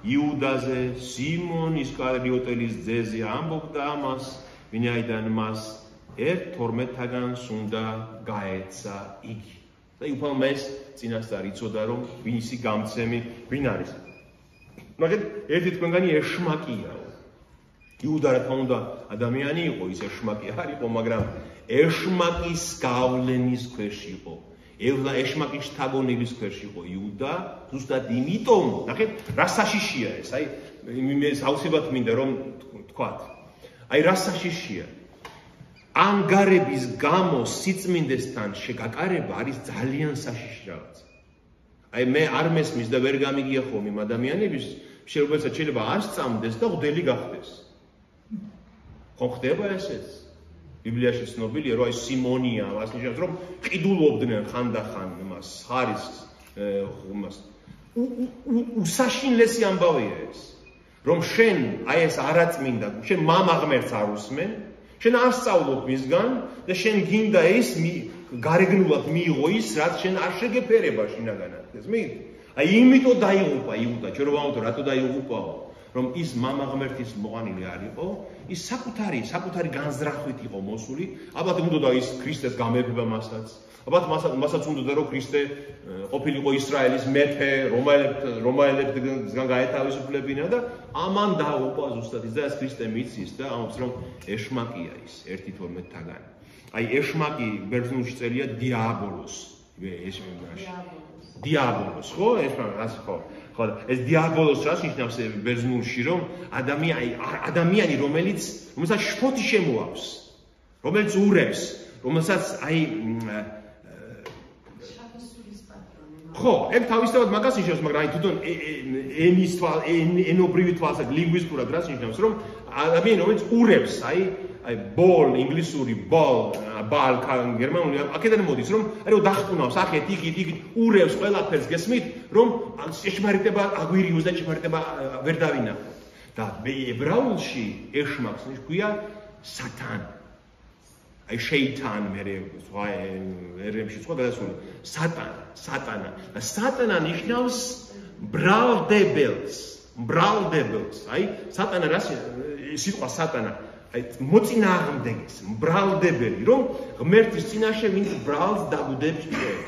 იუდაზე სიმონ ისკარიოტელის ძეზე ამბობდა ამას, ვინაიდან მას 12-თაგანს უნდა გაეცა იგი. და უფალმა ეს წინასწარ იცოდა რომ ვინისი გამცემი ვინ არის. მაგრამ ერთი თქვენგანი ეშმაკია. იუდა რა თქმა უნდა ადამიანი იყო, ის ეშმაკი არ იყო, მაგრამ ეშმაკის გავლენის ქვეშ იყო. ეშმაკის შთაგონილის ქვეშ იყო იუდა, ზუსტად იმიტომ, ნახეთ, რა საშიშია ეს, აი მე აუცილებლად მინდა რომ თქვათ. აი რა საშიშია. ამ გარების გამო სიწმინდესთან შეგაკარება არის ძალიან საშიში რაღაც. აი მე არ მესმის და ვერ გამიგია ხომ იმ ადამიანების, შეიძლება არ სწამდეს და ღდელი გახდეს. ხო ხდება ესეც? ბიბლიაში ცნობილია რომ აი სიმონია, მას ნიშნავს რომ ყიდულობდნენ ხანდახან იმას, ხარისხს, იმას. უსაშინლესი ამბავია ეს. რომ შენ აი ეს არაწმინდა, შენ მამა ღმერთს არ უსმენ, შენ არ სწავლობ მისგან და შენ გინდა ეს გარეგნულად მიიღო ის, რაც შენ არ შეგეფერება შინაგანად. გესმით? აი იმიტომ დაიღუპა იუდა, ჩვენ რომ ამბობთ რატო დაიღუპაო? რომ ის მამა ღმერთის მოყვანილი არ იყო, ის საკუთარი განზრახვით იყო მოსული, ალბათ უნდოდა ის ქრისტეს გამეფება მასაც. ალბათ მასაც უნდოდა რომ ქრისტე ყოფილიყო ისრაელის მეფე, რომაელებთან გაეთავისუფლებინა და ამან დაუყვა ზუსტად ის და ეს ქრისტე მიცის და ამბობს რომ ეშმაკია ის 1-12-თაგანი. აი ეშმაკი ბერძნულში წერია დიაბოლოს. დიაბოლოს, ხო? ეს რას ხო? ხო, ეს დიაბოლოს რას ნიშნავს ბერძნულში, რომ ადამიანი, რომელსაც შფოთი შემოაქვს, რომელიც ურევს, რომელსაც აი ხო, ეგ თავისთავად მაგას ნიშნავს, მაგრამ აი თვითონ ენობრივი თვალსა, ლინგვისტურად რას ნიშნავს, რომ ადამიანი, რომელიც ურევს, აი ბოლ, ინგლისური ბოლ, ბალ, გერმანული, აქედან მოდის, რომ აი დახტუნავს, ახეთ, იქით, ურევს ყველაფერს, გესმით, რომ ჭეშმარიტება აგვირიოს და ჭეშმარიტება ვერ დავინახოთ. და ებრაულში ეშმაკს ნიშნავს სატან. აი შეიტანი ერებში სხვა გადასული სატანა. და სატანა ნიშნავს ბრალდებელს. აი სატანა რას სიტყვა სატანა აი მოწინააღმდეგეს, ბრალდებელი, რომ ღმერთის წინაშე ვინც ბრალს დაგუდებს ჩვენ.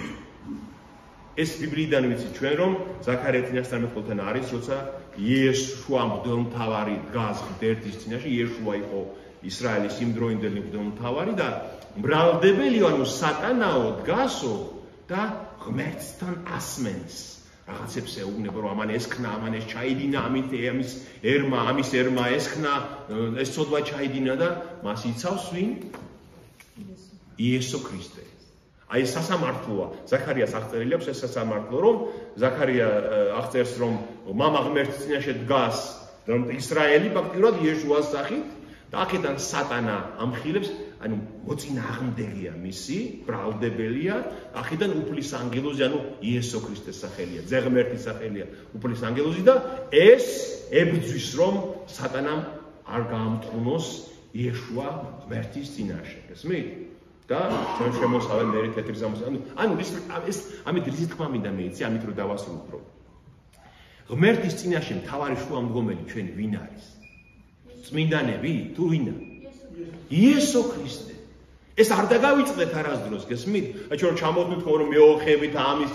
ეს ბიბლიიდან ვიცით ჩვენ რომ ზაქარია წინასწარმეტყველთან არის, როცა იესოა მღვდელმთავარი დგას ღმერთის წინაშე, იესოა იყო ისრაელის იმდროინდელი მღვდელმთავარი და ბრალდებელი, ანუ სატანაო დგასო და ღმერთთან ასმენს. რაღაცებს ეუბნება რომ ამან ესქნა, ამან ეს ჩაიდინა, ამის ერმა ესქნა, ეს ცოდვა ჩაიდინა და მას იცავს ვინ? იესო ქრისტე. აი ეს სასამართლოა. ზაქარიას აღწერილი აქვს ეს სასამართლო, რომ ზაქარია აღწერს რომ მამა ღმერთის წინაშე დგას, რომ ისრაელი ფაქტიურად იესოას სახით და აქედან სატანა ამხილებს, ანუ მოწინააღმდეგეა მისი, ბრალდებელია, აქედან უფლის ანგელოზი, ანუ იესო ქრისტეს სახელია, ძე ღმერთის სახელია, უფლის ანგელოზი და ეს ებრძვის რომ სატანამ არ გაამტყუნოს იესოა ღმერთის წინაშე. გესმით? და ჩვენ შემოსავენ მერე თეთრი სამოსი. ანუ ეს ამით რითი თქმა მინდა მეიცი, ამით რომ დავასრულო. ღმერთის წინაშე მთავარი შუამდგომელი ჩვენ ვინ არის? წმინდანები თუ ვინა? იესო ქრისტე. ეს არ დაგავიწყდეთ არასდროს, გესმით? აი ჩვენ ჩამოვდით რომ მეოხებით ამის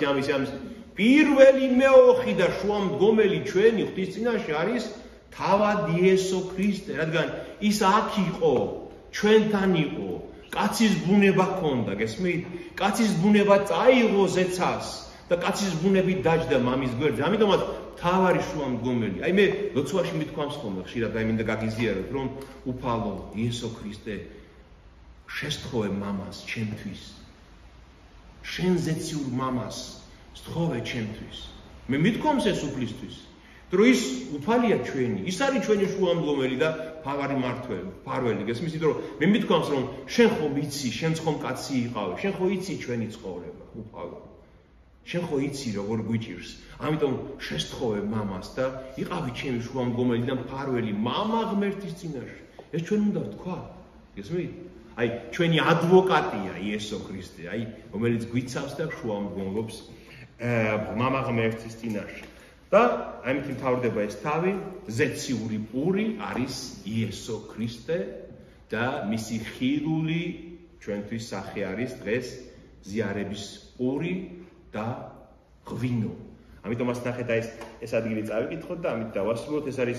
პირველი მეოხი და შუამდგომელი ჩვენი ღვთის წინაშე არის თავად იესო ქრისტე, რადგან ის აქ იყო, ჩვენთან იყო, კაცის ბუნება ჰქონდა, გესმით? კაცის ბუნება წაიღო ზეცას და კაცის ბუნებით დაჯდა მამის გვერდზე. ამიტომაც თავარი შუამდგომელი. აი მე ლოცვაში მithქვამს ხოლმე ხშირად, აი მინდა გაგიზიაროთ, რომ უფალო იესო ქრისტე შესთხოვე მამას ჩემთვის. შენ ზეციურ მამას სთხოვე ჩემთვის. მე მithქვამს ეს უფლისთვის. რომ ის უფალია ჩვენი, ის არის ჩვენი შუამდგომელი და ფავარი მფარველი, გესმის? იმიტომ რომ მე მithქვამს რომ შენ ხომ იცი, შენ ხომ კაცი იყავი, შენ ხო იცი ჩვენი ცხოვრება, უფალო. შენ ხო იცი როგორ გვიჭირს. ამიტომ შესთხოვე მამას და იყავი ჩემი შუამდგომელი და მფარველი მამა ღმერთის წინაშე. ეს ჩვენ უნდა ვთქვა, გესმით? აი ჩვენი ადვოკატია იესო ქრისტე, აი რომელიც გვიცავს და შუამდგომლობს მამა ღმერთის წინაშე. და ამით მთავრდება ეს თავი, ზეციური პური არის იესო ქრისტე და მისი ხილული ჩვენთვის სახე არის დღეს ზიარების პური და ღვინო. ამიტომაც ნახეთ აი ეს ადგილი წავიკითხოთ და ამით დავასრულოთ. ეს არის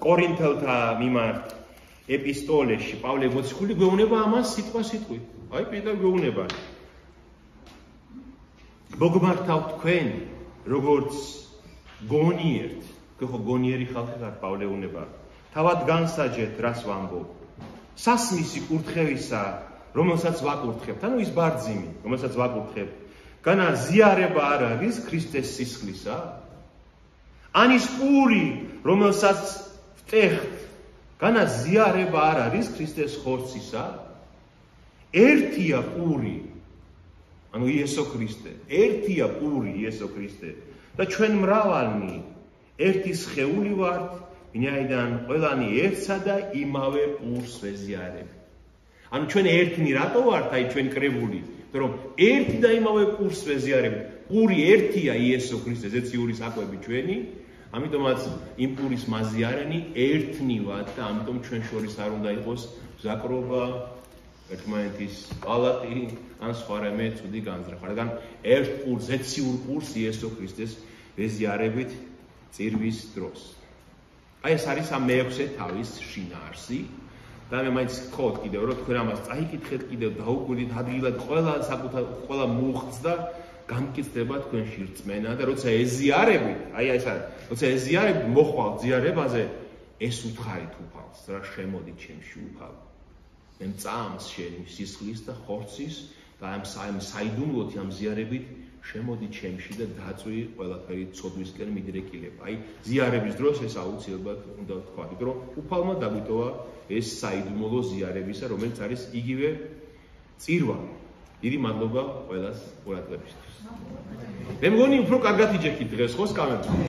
კორინთელთა მიმართ ეპისტოლეში პავლე მოციქული გვეუბნება ამას სიტყვით. აი პირდაპირ გვეუბნება. მოგმართავ თქვენ როგორც გონიერთ, ხო გონიერი ხალხი ხარ პავლე უნება. თავად განსაჯეთ რას ვამბობ. სასმისი კურთხევისა, რომელსაც ვაკურთხებთ, ანუ ის ბარძიმი, რომელსაც ვაკურთხებთ. განა ზიარება არ არის ქრისტეს სისხლისა? ან ის პური, რომელსაც ვტეხთ, განა ზიარება არ არის ქრისტეს ხორცისა? ერთია პური, ანუ იესო ქრისტე, ერთია პური იესო ქრისტე და ჩვენ მრავალნი ერთი სხეული ვართ, ვინაიდან ყველანი ერთსა და იმავე პურს ვეზიარებთ. ანუ ჩვენ ერთნი რატო ვართ, აი ჩვენ კრებული, რომ ერთი და იმავე პურს ვეზიარებთ. პური ერთია იესო ქრისტე, ზეციური საკვები ჩვენი, ამიტომაც იმ პურის მაზიარენი ერთნი ვართ და ამიტომ ჩვენ შორის არ უნდა იყოს მზაკრობა, ერთმანეთის პალატი ან სხვა რამე ცუდი განზრახვა. რადგან ერთ პურს, ზეციურ პურს იესო ქრისტეს ვეზიარებით წირვის დროს. აი ეს არის ამ მეექვსე თავის შინაარსი და მე მაინც გთხოვთ კიდევ რომ თქვენ ამას წაიკითხეთ კიდევ დაუკვირდით ადგილად ყველა მუხტს და გამკითხდება თქვენში რწმენა და როცა ეზიარებით, აი ეს არის, როცა ეზიარებით მოხვალ ზიარებაზე ეს უთხარით უფალს, რა შემოდი ჩემში უფალო. მე მწამს შენი სისხლის და ხორცის და ამ საიდუმლოთი ამ ზიარებით შემოდი ჩემში და დაწვი ყველაფერი ცოდვისკენ მიდრეკილება. აი ზიარების დროს ეს აუცილებლად უნდა ვთქვა, იმიტომ რომ უფალმა დაგვიტოვა ეს საიდუმლო ზიარებისა, რომელიც არის იგივე წირვა. დიდი მადლობა ყველას ყურადღებისთვის. მე მგონი უფრო კარგად იჯექით დღეს ხო სკამებს.